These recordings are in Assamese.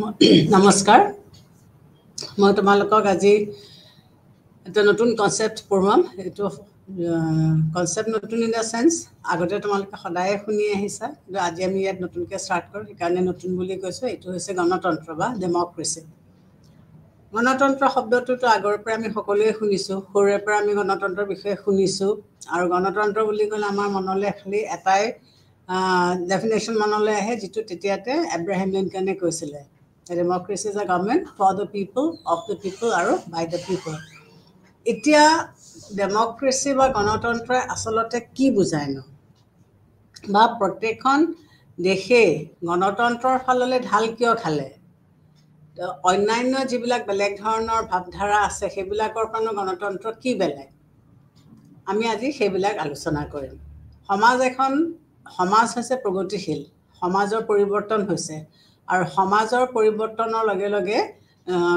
নমস্কাৰ মই তোমালোকক আজি এটা নতুন কনসেপ্ট পঢ়াম এটো কনসেপ্ট নতুন ইন দা সেন্স আগতে তোমালোকে সদায় শুনি আহিছা কিন্তু আজি আমি ইয়াত নতুনকৈ স্টাৰ্ট কৰোঁ সেইকাৰণে নতুন বুলি কৈছো এটো হৈছে গণতন্ত্ৰ বা ডেমক্ৰেসি গণতন্ত্ৰ শব্দটোতো আগৰ পৰা আমি সকলোৱে শুনিছো সৰুৰে পৰা আমি গণতন্ত্ৰৰ বিষয়ে শুনিছো আৰু গণতন্ত্ৰ বুলি ক'লে আমাৰ মনলৈ খালি এটাই definition manole ahe jitu tetiate Abraham Lincoln কৈছিলে democracy is a government for the people of the people aro by the people etia democracy ba ganatantra asolote ki bujay no ba protection dekhe ganatantror falole dhal kyo khale অন্যান্য জিবিলাক বেলেগ ধৰণৰ ভাবধাৰা আছে সেইবিলাকৰ কাৰণে গণতন্ত্ৰ কি বেলেগ আমি আজি সেইবিলাক আলোচনা কৰিম সমাজ হৈছে প্ৰগতিশীল সমাজৰ পৰিৱৰ্তন হৈছে আৰু সমাজৰ পৰিৱৰ্তনৰ লগে লগে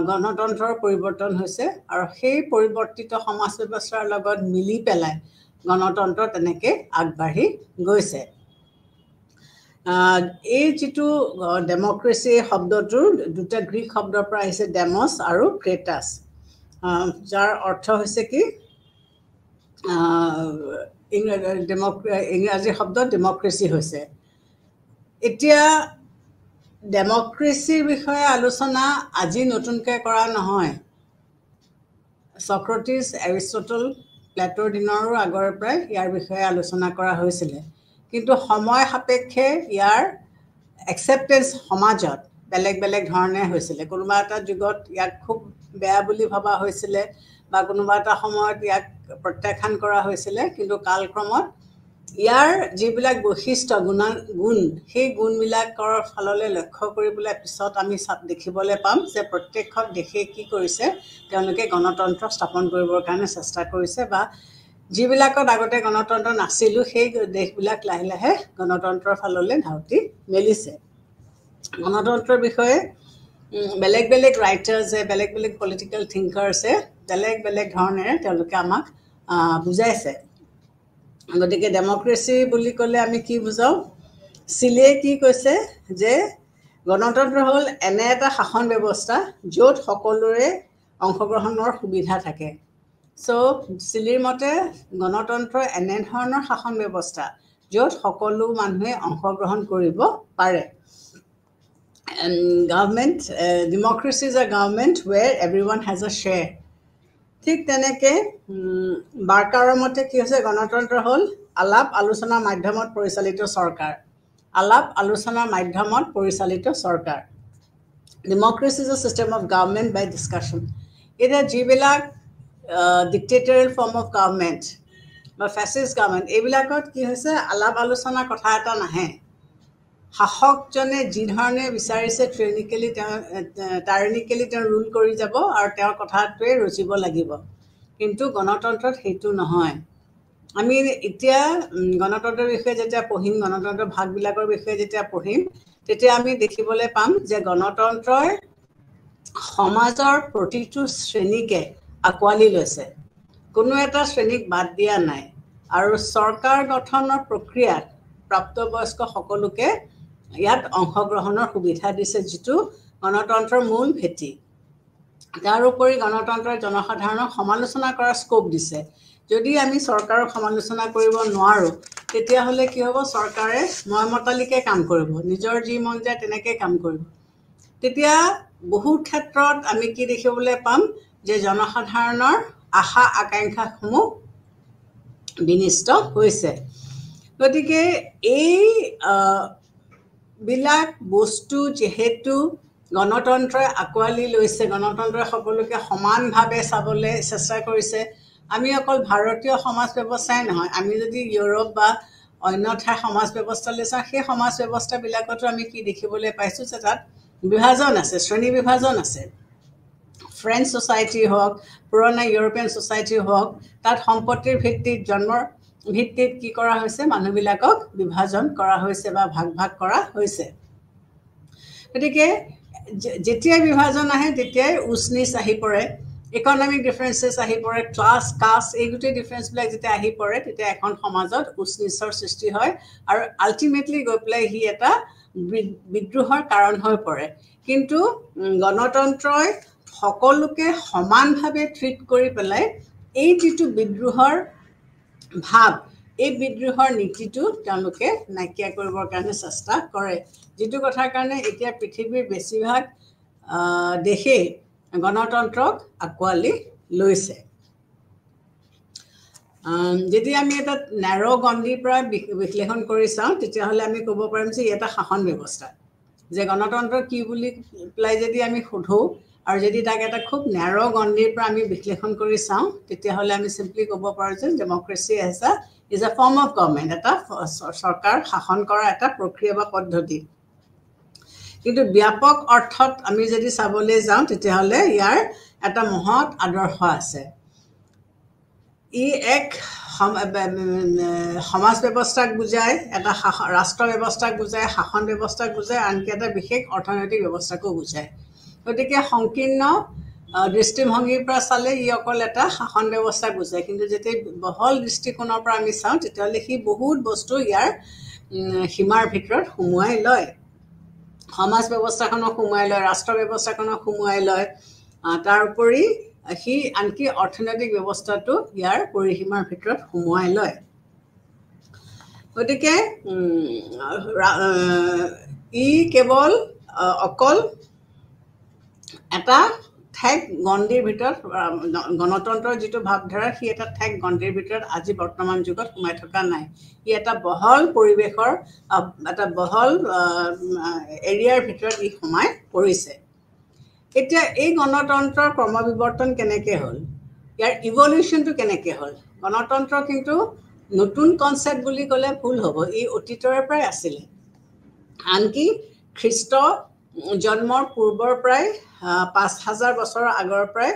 গণতন্ত্ৰৰ পৰিৱৰ্তন হৈছে আৰু সেই পৰিৱৰ্তিত সমাজ ব্যৱস্থাৰ লগত মিলি পেলাই গণতন্ত্ৰ তেনেকে আগবাঢ়ি গৈছে এই যেটো ডেমক্ৰেসি শব্দটোৰ দুটা গ্ৰীক শব্দৰ পৰা আহিছে ডেমস আৰু ক্ৰেটাস যাৰ অৰ্থ হৈছে কি ইংৰাজী শব্দ ডেমক্ৰেসি হৈছে এতিয়া ডেমক্ৰেসিৰ বিষয়ে আলোচনা আজি নতুনকৈ কৰা নহয় সক্ৰেটিস এৰিষ্টটল প্লেটোৰ দিনৰো আগৰ পৰা ইয়াৰ বিষয়ে আলোচনা কৰা হৈছিল কিন্তু সময় সাপেক্ষে ইয়াৰ একসেপ্টেন্স সমাজত বেলেগ বেলেগ ধৰণে হৈছিল কোনোবা এটা যুগত ইয়াক খুব বেয়া বুলি ভাবা হৈছিল বা কোনোবা এটা সময়ত ইয়াক প্ৰত্যাখ্যান কৰা হৈছিল কিন্তু কালক্ৰমত ইয়াৰ যিবিলাক বৈশিষ্ট্য গুণ সেই গুণবিলাকৰ ফললৈ লক্ষ্য কৰিবলৈ পিছত আমি দেখিবলৈ পাম যে প্ৰত্যেক দেশে কি কৰিছে তেওঁলোকে গণতন্ত্ৰ স্থাপন কৰিবৰ কাৰণে চেষ্টা কৰিছে বা যিবিলাকত আগতে গণতন্ত্ৰ নাছিল সেই দেশবিলাক লাহে লাহে গণতন্ত্ৰৰ ফললৈ ধাউতি মেলিছে গণতন্ত্ৰৰ বিষয়ে বেলেগ বেলেগ ৰাইটাৰ্ছে বেলেগ বেলেগ পলিটিক্যাল থিংকাৰছে বেলেগ বেলেগ ধৰণেৰে তেওঁলোকে আমাক বুজাইছে গতিকে ডেমক্ৰেসি বুলি ক'লে আমি কি বুজাও সিলে কি কৈছে যে গণতন্ত্ৰ হ'ল এনে এটা শাসন ব্যৱস্থা য'ত সকলোৰে অংশগ্ৰহণৰ সুবিধা থাকে সো সিলিৰ মতে গণতন্ত্ৰ এনে ধৰণৰ শাসন ব্যৱস্থা য'ত সকলো মানুহে অংশগ্ৰহণ কৰিব পাৰে government democracy is a government where everyone has a share ঠিক তেনেকে বাৰ্কাৰৰ মতে কি হৈছে গণতন্ত্ৰ হ'ল আলাপ আলোচনাৰ মাধ্যমত পৰিচালিত চৰকাৰ আলাপ আলোচনাৰ মাধ্যমত পৰিচালিত চৰকাৰ democracy is a system of government by discussion এটা যিবিলাক dictatorial form of government বা fascist government এইবিলাকত কি হৈছে আলাপ আলোচনা কথা এটা নাহে শাসকজনে যি ধৰণে বিচাৰিছে টাইৰানিকেলি তেওঁ ৰুল কৰি যাব আৰু তেওঁৰ কথাটোৱে ৰচিব লাগিব কিন্তু গণতন্ত্ৰত হেতু নহয় আমি এতিয়া গণতন্ত্ৰৰ বিষয়ে যেতিয়া পঢ়িম গণতন্ত্ৰৰ ভাগবিলাকৰ বিষয়ে যেতিয়া পঢ়িম তেতিয়া আমি দেখিবলৈ পাম যে গণতন্ত্ৰৰ সমাজৰ প্ৰতিটো শ্ৰেণীকে আকোৱালি লৈছে কোনো এটা শ্ৰেণীক বাদ দিয়া নাই আৰু চৰকাৰ গঠনৰ প্ৰক্ৰিয়াত প্ৰাপ্তবয়স্ক সকলোকে ইয়াত অংশগ্ৰহণৰ সুবিধা দিছে যেটো গণতন্ত্ৰৰ মূল ভেটি তাৰ উপৰি গণতন্ত্ৰৰ জনসাধাৰণক সমালোচনা কৰাৰ স্কোপ দিছে যদি আমি চৰকাৰক সমালোচনা কৰিব নোৱাৰো তেতিয়া হলে কি হ'ব চৰকাৰে ময়মতালিকে কাম কৰিব নিজৰ যি মন যায় তেনেকৈ কাম কৰিব তেতিয়া বহু ক্ষেত্ৰত আমি কি দেখিবলৈ পাম যে জনসাধাৰণৰ আশা আকাংক্ষাসমূহ বিনিষ্ট হৈছে গতিকে এই বিলাক বস্তু যেহেতু গণতন্ত্ৰই আকোৱালি লৈছে গণতন্ত্ৰই সকলোকে সমানভাৱে চাবলৈ চেষ্টা কৰিছে আমি অকল ভাৰতীয় সমাজ ব্যৱস্থাই নহয় আমি যদি ইউৰোপ বা অন্য ঠাইৰ সমাজ ব্যৱস্থালৈ চাওঁ সেই সমাজ ব্যৱস্থাবিলাকতো আমি কি দেখিবলৈ পাইছো যে তাত বিভাজন আছে শ্ৰেণী বিভাজন আছে ফ্ৰেঞ্চ সোসাইটি হওক পুৰণা ইউৰোপিয়ান সোসাইটি হওক তাত সম্পত্তিৰ ভিত্তিত জন্মৰ ভিত্তিত কি কৰা হৈছে মানুহবিলাকক বিভাজন কৰা হৈছে বা ভাগ ভাগ কৰা হৈছে গতিকে যেতিয়া বিভাজন আহে তেতিয়াই উচ্চ-নীচ আহি পৰে ইকোনমিক ডিফাৰেন্সেস আহি পৰে ক্লাস কাষ্ট এই গোটেই ডিফাৰেন্সবিলাক যেতিয়া আহি পৰে তেতিয়া এখন সমাজত উচ্চ-নীচৰ সৃষ্টি হয় আৰু আল্টিমেটলি গৈ পেলাই হি এটা বিদ্ৰোহৰ কাৰণ হৈ পৰে কিন্তু গণতন্ত্ৰই সকলোকে সমানভাৱে ট্ৰিট কৰি পেলাই এই যিটো বিদ্ৰোহৰ ভাৱ এই বিদ্ৰোহৰ নীতিটো তেওঁলোকে নাইকিয়া কৰিবৰ কাৰণে চেষ্টা কৰে যিটো কথাৰ কাৰণে এতিয়া পৃথিৱীৰ বেছিভাগ দেশেই গণতন্ত্ৰক আঁকোৱালি লৈছে যদি আমি এটা ন্যাৰ' গণ্ডিৰ পৰা বিশ্লেষণ কৰি চাওঁ তেতিয়াহ'লে আমি ক'ব পাৰিম যে এটা শাসন ব্যৱস্থা যে গণতন্ত্ৰ কি বুলি পেলাই যদি আমি সোধোঁ আৰু যদি তাক এটা খুব ন্যাৰ' গণ্ডিৰ পৰা আমি বিশ্লেষণ কৰি চাওঁ তেতিয়াহ'লে আমি চিম্পলি ক'ব পাৰোঁ যে democracy is A form of government এটা চৰকাৰ শাসন কৰা এটা প্ৰক্ৰিয়া বা পদ্ধতি কিন্তু ব্যাপক অৰ্থত আমি যদি চাবলৈ যাওঁ তেতিয়াহ'লে ইয়াৰ এটা মহৎ আদৰ্শ আছে ই এক সমাজ ব্যৱস্থাক বুজায় এটা ৰাষ্ট্ৰ ব্যৱস্থাক বুজায় শাসন ব্যৱস্থাক বুজায় আনকি এটা বিশেষ অৰ্থনৈতিক ব্যৱস্থাকো বুজায় গতিকে সংকীৰ্ণ দৃষ্টিভংগীৰ পৰা চালে ই অকল এটা শাসন ব্যৱস্থাক বুজায় কিন্তু যেতিয়া বহল দৃষ্টিকোণৰ পৰা আমি চাওঁ তেতিয়াহ'লে সি বহুত বস্তু ইয়াৰ সীমাৰ ভিতৰত সুমুৱাই লয় সমাজ ব্যৱস্থাখনক সুমুৱাই লয় ৰাষ্ট্ৰ ব্যৱস্থাখনক সুমুৱাই লয় তাৰ উপৰি সি আনকি অৰ্থনৈতিক ব্যৱস্থাটো ইয়াৰ পৰিসীমাৰ ভিতৰত সুমুৱাই লয় গতিকে ই কেৱল অকল এটা ঠেক গণ্ডিৰ ভিতৰত গণতন্ত্ৰৰ যিটো ভাৱধাৰা সি এটা ঠেক গণ্ডিৰ ভিতৰত আজি বৰ্তমান যুগত সোমাই থকা নাই ই এটা বহল পৰিৱেশৰ এটা বহল এৰিয়াৰ ভিতৰত ই সোমাই পৰিছে এতিয়া এই গণতন্ত্ৰৰ ক্ৰমবিৱৰ্তন কেনেকৈ হ'ল ইয়াৰ ইভলিউশ্যনটো কেনেকৈ হ'ল গণতন্ত্ৰ কিন্তু নতুন কনচেপ্ট বুলি ক'লে ভুল হ'ব ই অতীতৰে পৰাই আছিলে আনকি খ্ৰীষ্ট জন্মৰ পূৰ্বৰ প্ৰায় ৫,০০০ বছৰৰ আগৰ পৰাই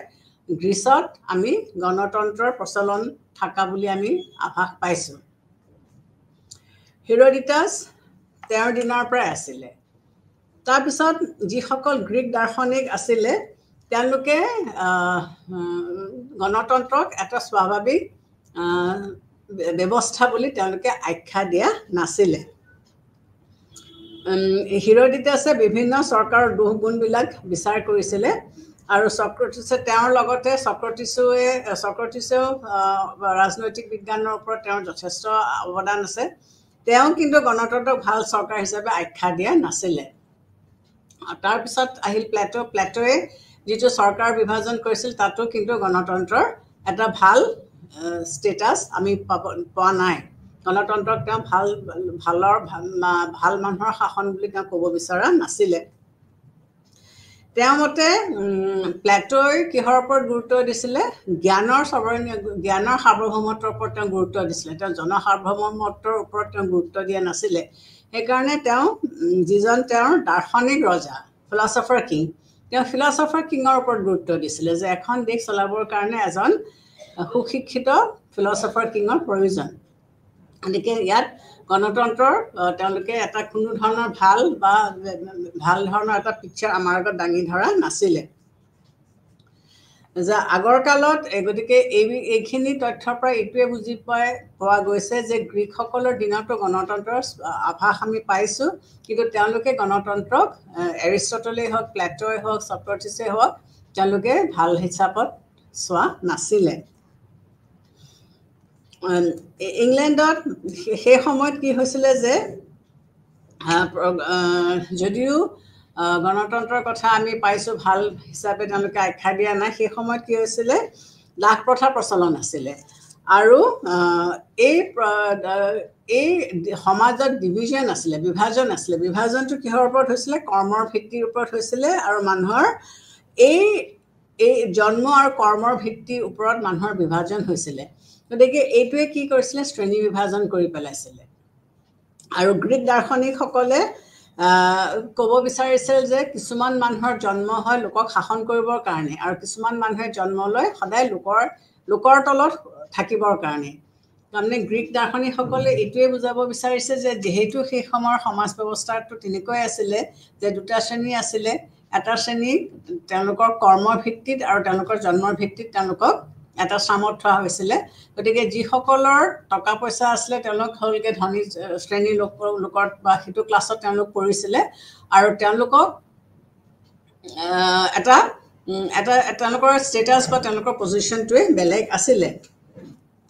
গ্ৰীচত আমি গণতন্ত্ৰৰ প্ৰচলন থকা বুলি আমি আভাস পাইছোঁ হেৰডিটাছ তেওঁৰ দিনৰ পৰাই আছিলে তাৰপিছত যিসকল গ্ৰীক দাৰ্শনিক আছিলে তেওঁলোকে গণতন্ত্ৰক এটা স্বাভাৱিক ব্যৱস্থা বুলি তেওঁলোকে আখ্যা দিয়া নাছিলে হেৰডিটাছে বিভিন্ন চৰকাৰৰ দোষ গুণবিলাক বিচাৰ কৰিছিলে আৰু চক্ৰটিছে তেওঁৰ লগতে চক্ৰটিছেও ৰাজনৈতিক বিজ্ঞানৰ ওপৰত তেওঁৰ যথেষ্ট অৱদান আছে তেওঁ কিন্তু গণতন্ত্ৰক ভাল চৰকাৰ হিচাপে আখ্যা দিয়া নাছিলে তাৰপিছত আহিল প্লেট'য়ে যিটো চৰকাৰ বিভাজন কৰিছিল তাতো কিন্তু গণতন্ত্ৰৰ এটা ভাল ষ্টেটাছ আমি পোৱা নাই গণতন্ত্ৰক তেওঁ ভাল মানুহৰ শাসন বুলি তেওঁ ক'ব বিচৰা নাছিলে তেওঁৰ মতে প্লেট'ই কিহৰ ওপৰত গুৰুত্ব দিছিলে জ্ঞানৰ সাৰ্বভৌমত্বৰ ওপৰত তেওঁ গুৰুত্ব দিছিলে তেওঁ জনসাৰ্বভৌমত্বৰ ওপৰত তেওঁ গুৰুত্ব দিয়া নাছিলে সেইকাৰণে তেওঁ যিজন তেওঁৰ দাৰ্শনিক ৰজা ফিলচফাৰ কিং তেওঁ ফিলচফাৰ কিঙৰ ওপৰত গুৰুত্ব দিছিলে যে এখন দেশ চলাবৰ কাৰণে এজন সুশিক্ষিত ফিলচফাৰ কিঙৰ প্ৰয়োজন গতিকে ইয়াত গণতন্ত্ৰৰ তেওঁলোকে এটা কোনো ধৰণৰ ভাল ধৰণৰ এটা পিকচাৰ আমাৰ আগত দাঙি ধৰা নাছিলে যে আগৰ কালত গতিকে এইখিনি তথ্যৰ পৰা এইটোৱে বুজি পোৱা গৈছে যে গ্ৰীকসকলৰ দিনতো গণতন্ত্ৰৰ আভাস আমি পাইছোঁ কিন্তু তেওঁলোকে গণতন্ত্ৰক এৰিষ্টটলেই হওক প্লেট'ই হওক চক্ৰটিছেই হওক তেওঁলোকে ভাল হিচাপত চোৱা নাছিলে ইংলেণ্ডত সেই সময়ত কি হৈছিলে যে যদিও গণতন্ত্ৰৰ কথা আমি পাইছোঁ ভাল হিচাপে তেওঁলোকে আখ্যা দিয়া নাই সেই সময়ত কি হৈছিলে দাস প্ৰথাৰ প্ৰচলন আছিলে আৰু এই সমাজত বিভাজন আছিলে বিভাজনটো কিহৰ ওপৰত হৈছিলে কৰ্মৰ ভিত্তিৰ ওপৰত হৈছিলে আৰু মানুহৰ এই জন্ম আৰু কৰ্মৰ ভিত্তিৰ ওপৰত মানুহৰ বিভাজন হৈছিলে গতিকে এইটোৱে কি কৰিছিলে শ্ৰেণী বিভাজন কৰি পেলাইছিলে আৰু গ্ৰীক দাৰ্শনিকসকলে ক'ব বিচাৰিছিল যে কিছুমান মানুহৰ জন্ম হয় লোকক শাসন কৰিবৰ কাৰণে আৰু কিছুমান মানুহে জন্ম লয় সদায় লোকৰ তলত থাকিবৰ কাৰণে তাৰমানে গ্ৰীক দাৰ্শনিকসকলে এইটোৱে বুজাব বিচাৰিছে যে যিহেতু সেই সময়ৰ সমাজ ব্যৱস্থাটো তেনেকৈ আছিলে যে দুটা শ্ৰেণী আছিলে এটা শ্ৰেণী তেওঁলোকৰ কৰ্মৰ ভিত্তিত আৰু তেওঁলোকৰ জন্মৰ ভিত্তিত তেওঁলোকক এটা সামৰ্থ্য হৈছিলে গতিকে যিসকলৰ টকা পইচা আছিলে তেওঁলোক হ'লগে ধনী শ্ৰেণীৰ লোকৰ বা সেইটো ক্লাছত তেওঁলোক পঢ়িছিলে আৰু তেওঁলোকক এটা তেওঁলোকৰ ষ্টেটাছ বা তেওঁলোকৰ পজিশ্যনটোৱে বেলেগ আছিলে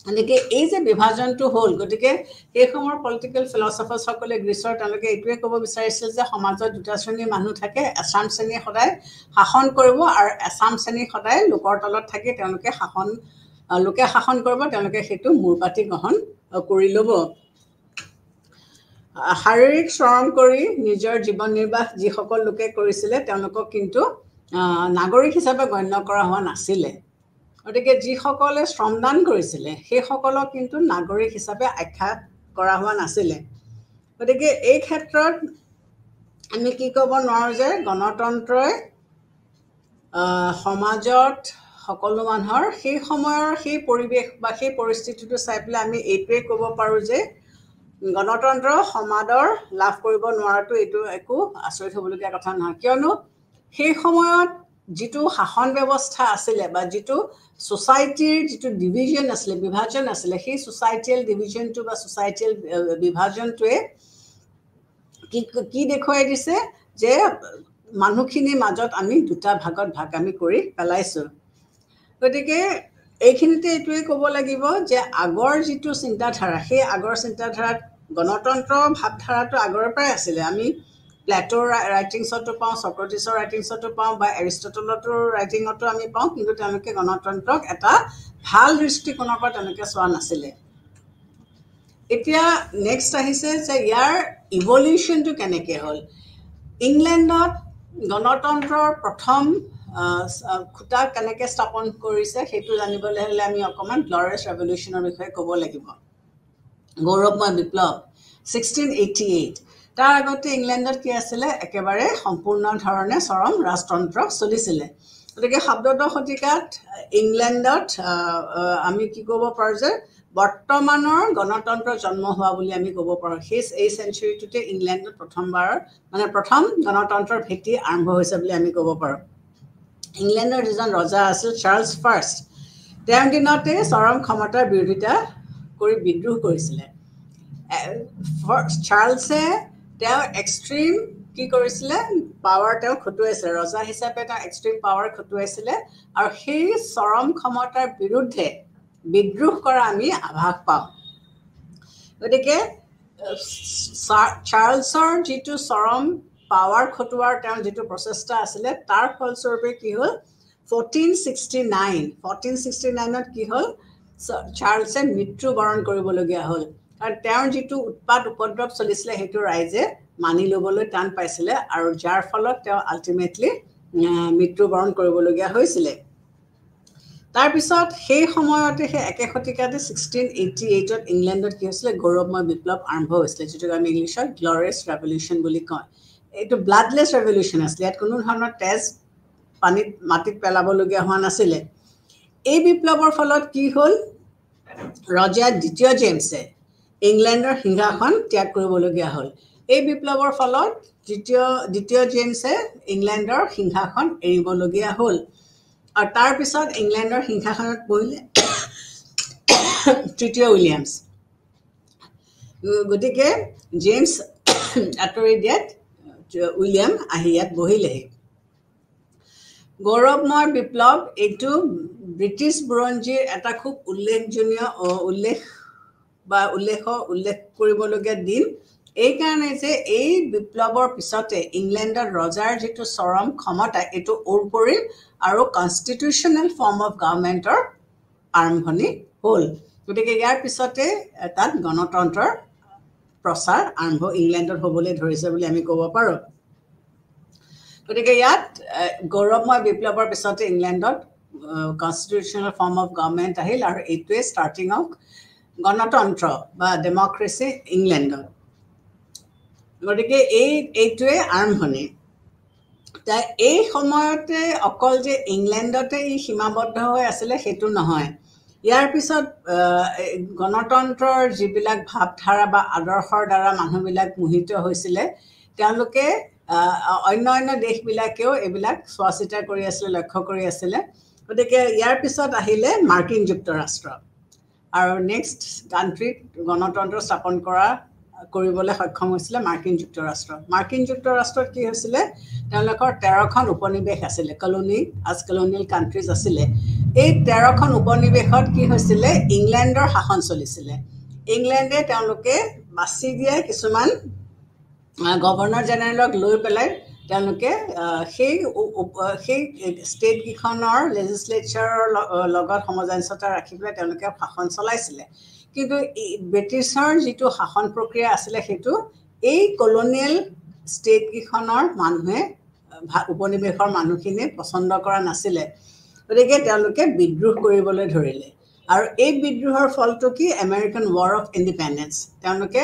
গতিকে এই যে বিভাজনটো হ'ল গতিকে এই সময়ৰ পলিটিকেল ফিলচফাৰ্ছসকলে গ্ৰীচৰ তেওঁলোকে এইটোৱে ক'ব বিচাৰিছিল যে সমাজত দুটা শ্ৰেণীৰ মানুহ থাকে এছাম শ্ৰেণী সদায় শাসন কৰিব আৰু এছাম শ্ৰেণী সদায় লোকৰ তলত থাকি তেওঁলোকে লোকে শাসন কৰিব তেওঁলোকে সেইটো মূৰপাতি গ্ৰহণ কৰি ল'ব শাৰীৰিক শ্ৰম কৰি নিজৰ জীৱন নিৰ্বাহ যিসকল লোকে কৰিছিলে তেওঁলোকক কিন্তু নাগৰিক হিচাপে গণ্য কৰা হোৱা নাছিলে গতিকে যিসকলে শ্ৰমদান কৰিছিলে সেইসকলক কিন্তু নাগৰিক হিচাপে আখ্যা কৰা হোৱা নাছিলে গতিকে এই ক্ষেত্ৰত আমি কি ক'ব নোৱাৰোঁ যে গণতন্ত্ৰই সমাজত সকলো মানুহৰ সেই সময়ৰ সেই পৰিৱেশ বা সেই পৰিস্থিতিটো চাই পেলাই আমি এইটোৱে ক'ব পাৰোঁ যে গণতন্ত্ৰ সমাদৰ লাভ কৰিব নোৱাৰাটো এইটো একো আচৰিত হ'বলগীয়া কথা নহয় কিয়নো সেই সময়ত যিটো শাসন ব্যৱস্থা আছিলে বা যিটো সোসাইটিৰ যিটো ডিভিজন আছিলে বিভাজন আছিলে সেই সোসাইটিয়েল ডিভিজনটো বা সোসাইটিয়েল বিভাজনটোৱে কি দেখুৱাই দিছে যে মানুহখিনিৰ মাজত আমি দুটা ভাগত ভাগ আমি কৰি পেলাইছোঁ গতিকে এইখিনিতে এইটোৱে ক'ব লাগিব যে আগৰ যিটো চিন্তাধাৰা সেই আগৰ চিন্তাধাৰাত গণতন্ত্ৰ ভাৱধাৰাটো আগৰ পৰাই আছিলে আমি প্লেটৰ ৰাইটিংছতো পাওঁ চক্ৰেটিছৰ ৰাইটিংছতো পাওঁ বা এৰিষ্টটলতৰ ৰাইটিঙতো আমি পাওঁ কিন্তু তেওঁলোকে গণতন্ত্ৰক এটা ভাল দৃষ্টিকোণৰ পৰা তেওঁলোকে চোৱা নাছিলে এতিয়া নেক্সট আহিছে যে ইয়াৰ ইভলিউশ্যনটো কেনেকৈ হ'ল ইংলেণ্ডত গণতন্ত্ৰৰ প্ৰথম খুঁটা কেনেকৈ স্থাপন কৰিছে সেইটো জানিবলৈ হ'লে আমি অকণমান গ্লৰিয়াছ ৰেভলিউশ্যনৰ বিষয়ে ক'ব লাগিব গৌৰৱময় বিপ্লৱ 1688 তাৰ আগতে ইংলেণ্ডত কি আছিলে একেবাৰে সম্পূৰ্ণ ধৰণে চৰম ৰাজতন্ত্ৰ চলিছিলে গতিকে 17 শতিকাত ইংলেণ্ডত আমি কি ক'ব পাৰোঁ যে বৰ্তমানৰ গণতন্ত্ৰ জন্ম হোৱা বুলি আমি ক'ব পাৰোঁ এই চেঞ্চুৰীটোতে ইংলেণ্ডত প্ৰথম গণতন্ত্ৰৰ ভেটি আৰম্ভ হৈছে বুলি আমি ক'ব পাৰোঁ ইংলেণ্ডৰ যিজন ৰজা আছিল চাৰ্লছ ফাৰ্ষ্ট তেওঁৰ দিনতে চৰম ক্ষমতাৰ বিৰোধিতা কৰি বিদ্ৰোহ কৰিছিলে চাৰ্লছে তেওঁ এক্সট্ৰিম কি কৰিছিলে পাৱাৰ তেওঁ খটুৱাইছিলে ৰজা হিচাপে তেওঁ এক্সট্ৰিম পাৱাৰ খটুৱাইছিলে আৰু সেই চৰম ক্ষমতাৰ বিৰুদ্ধে বিদ্ৰোহ কৰা আমি আভাস পাওঁ গতিকে চাৰ্লছৰ যিটো চৰম পাৱাৰ খটুৱাৰ তেওঁৰ যিটো প্ৰচেষ্টা আছিলে তাৰ ফলস্বৰূপে কি হ'ল 1469ত কি হ'ল চাৰ্লছে মৃত্যুবৰণ কৰিবলগীয়া হ'ল কাৰণ তেওঁৰ যিটো উৎপাত উপদ্ৰৱ চলিছিলে সেইটো ৰাইজে মানি ল'বলৈ টান পাইছিলে আৰু যাৰ ফলত তেওঁ আল্টিমেটলি মৃত্যুবৰণ কৰিবলগীয়া হৈছিলে তাৰপিছত সেই সময়তে সেই একে শতিকাতে 1688ত ইংলেণ্ডত কি হৈছিলে গৌৰৱময় বিপ্লৱ আৰম্ভ হৈছিলে যিটো আমি ইংলিছত গ্লৰিয়াছ ৰেভলিউশ্যন বুলি কয় এইটো ব্লাডলেছ ৰেভলিউশ্যন আছিলে ইয়াত কোনো ধৰণৰ তেজ মাটিত পেলাবলগীয়া হোৱা নাছিলে এই বিপ্লৱৰ ফলত কি হ'ল ৰজা দ্বিতীয় জেমছে ইংলেণ্ডৰ সিংহাসন ত্যাগ কৰিবলগীয়া হ'ল এই বিপ্লৱৰ ফলত দ্বিতীয় জেমছে ইংলেণ্ডৰ সিংহাসন এৰিবলগীয়া হ'ল আৰু তাৰপিছত ইংলেণ্ডৰ সিংহাসনত বহিলে তৃতীয় উইলিয়ামছ গতিকে জেমছ আঁতৰি দিয়াত উইলিয়াম আহি ইয়াত বহিলেহি গৌৰৱময় বিপ্লৱ এইটো ব্ৰিটিছ বুৰঞ্জীৰ এটা খুব উল্লেখজনীয় উল্লেখ কৰিবলগীয়া দিন এইকাৰণে যে এই বিপ্লৱৰ পিছতে ইংলেণ্ডত ৰজাৰ যিটো চৰম ক্ষমতা এইটো পৰিল আৰু কনষ্টিটিউশ্যনেল ফৰ্ম অফ গভৰ্ণমেণ্টৰ আৰম্ভণি হ'ল গতিকে ইয়াৰ পিছতে তাত গণতন্ত্ৰৰ প্ৰচাৰ আৰম্ভ ইংলেণ্ডত হ'বলৈ ধৰিছে বুলি আমি ক'ব পাৰোঁ গতিকে ইয়াত গৌৰৱময় বিপ্লৱৰ পিছতে ইংলেণ্ডত কনষ্টিটিউশ্যনেল ফৰ্ম অফ গভৰ্ণমেণ্ট আহিল আৰু এইটোৱে ষ্টাৰ্টিং অফ গণতন্ত্ৰ বা ডেমক্ৰেচি ইংলেণ্ডত গতিকে এইটোৱে আৰম্ভণি এই সময়তে অকল যে ইংলেণ্ডতে ই সীমাবদ্ধ হৈ আছিলে সেইটো নহয় ইয়াৰ পিছত গণতন্ত্ৰৰ যিবিলাক ভাৱধাৰা বা আদৰ্শৰ দ্বাৰা মানুহবিলাক মোহিত হৈছিলে তেওঁলোকে অন্য দেশবিলাকেও এইবিলাক চোৱা চিতা কৰি আছিলে লক্ষ্য কৰি আছিলে গতিকে ইয়াৰ পিছত আহিলে মাৰ্কিন যুক্তৰাষ্ট্ৰ আৰু নেক্সট কাণ্ট্ৰিত গণতন্ত্ৰ স্থাপন কৰিবলৈ সক্ষম হৈছিলে মাৰ্কিন যুক্তৰাষ্ট্ৰ। মাৰ্কিন যুক্তৰাষ্ট্ৰত কি হৈছিলে, তেওঁলোকৰ 13খন উপনিৱেশ আছিলে, কলোনিয়েল কাণ্ট্ৰিজ আছিলে। এই 13খন উপনিৱেশত কি হৈছিলে, ইংলেণ্ডৰ শাসন চলিছিলে। ইংলেণ্ডে তেওঁলোকে বাছি দিয়ে কিছুমান গভৰ্ণৰ জেনেৰেলক লৈ পেলাই তেওঁলোকে সেই ষ্টেটকেইখনৰ লেজিছলেচাৰৰ লগত সামঞ্জস্যতা ৰাখি পেলাই তেওঁলোকে শাসন চলাইছিলে। কিন্তু ব্ৰিটিছৰ যিটো শাসন প্ৰক্ৰিয়া আছিলে সেইটো এই কলনিয়েল ষ্টেটকেইখনৰ মানুহে উপনিৱেশৰ মানুহখিনিয়ে পচন্দ কৰা নাছিলে। গতিকে তেওঁলোকে বিদ্ৰোহ কৰিবলৈ ধৰিলে আৰু এই বিদ্ৰোহৰ ফলটো কি, আমেৰিকান ৱাৰ অফ ইণ্ডিপেণ্ডেঞ্চ। তেওঁলোকে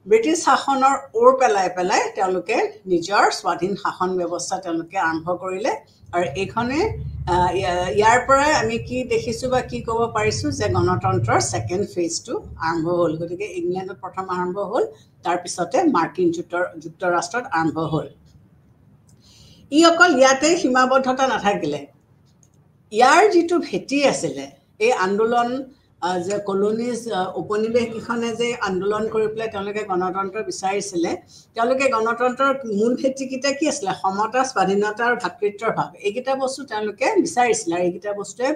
ব্ৰিটিছ শাসনৰ ওৰ পেলাই তেওঁলোকে নিজৰ স্বাধীন শাসন ব্যৱস্থা তেওঁলোকে আৰম্ভ কৰিলে আৰু এইখনে ইয়াৰ পৰাই আমি কি দেখিছোঁ বা কি ক'ব পাৰিছোঁ যে গণতন্ত্ৰৰ ছেকেণ্ড ফেজটো আৰম্ভ হ'ল। গতিকে ইংলেণ্ডত প্ৰথম আৰম্ভ হ'ল, তাৰপিছতে মাৰ্কিন যুক্তৰাষ্ট্ৰত আৰম্ভ হ'ল। ই অকল ইয়াতেই সীমাবদ্ধতা নাথাকিলে, ইয়াৰ যিটো ভেটি আছিলে এই আন্দোলন যে কলনিজ উপনিৱেশকেইখনে যে আন্দোলন কৰি পেলাই তেওঁলোকে গণতন্ত্ৰ বিচাৰিছিলে, তেওঁলোকে গণতন্ত্ৰৰ মূল ভেটিকেইটা কি আছিলে, সমতা, স্বাধীনতা আৰু ভাতৃত্বৰ ভাৱ। এইকেইটা বস্তু তেওঁলোকে বিচাৰিছিলে আৰু এইকেইটা বস্তুৱে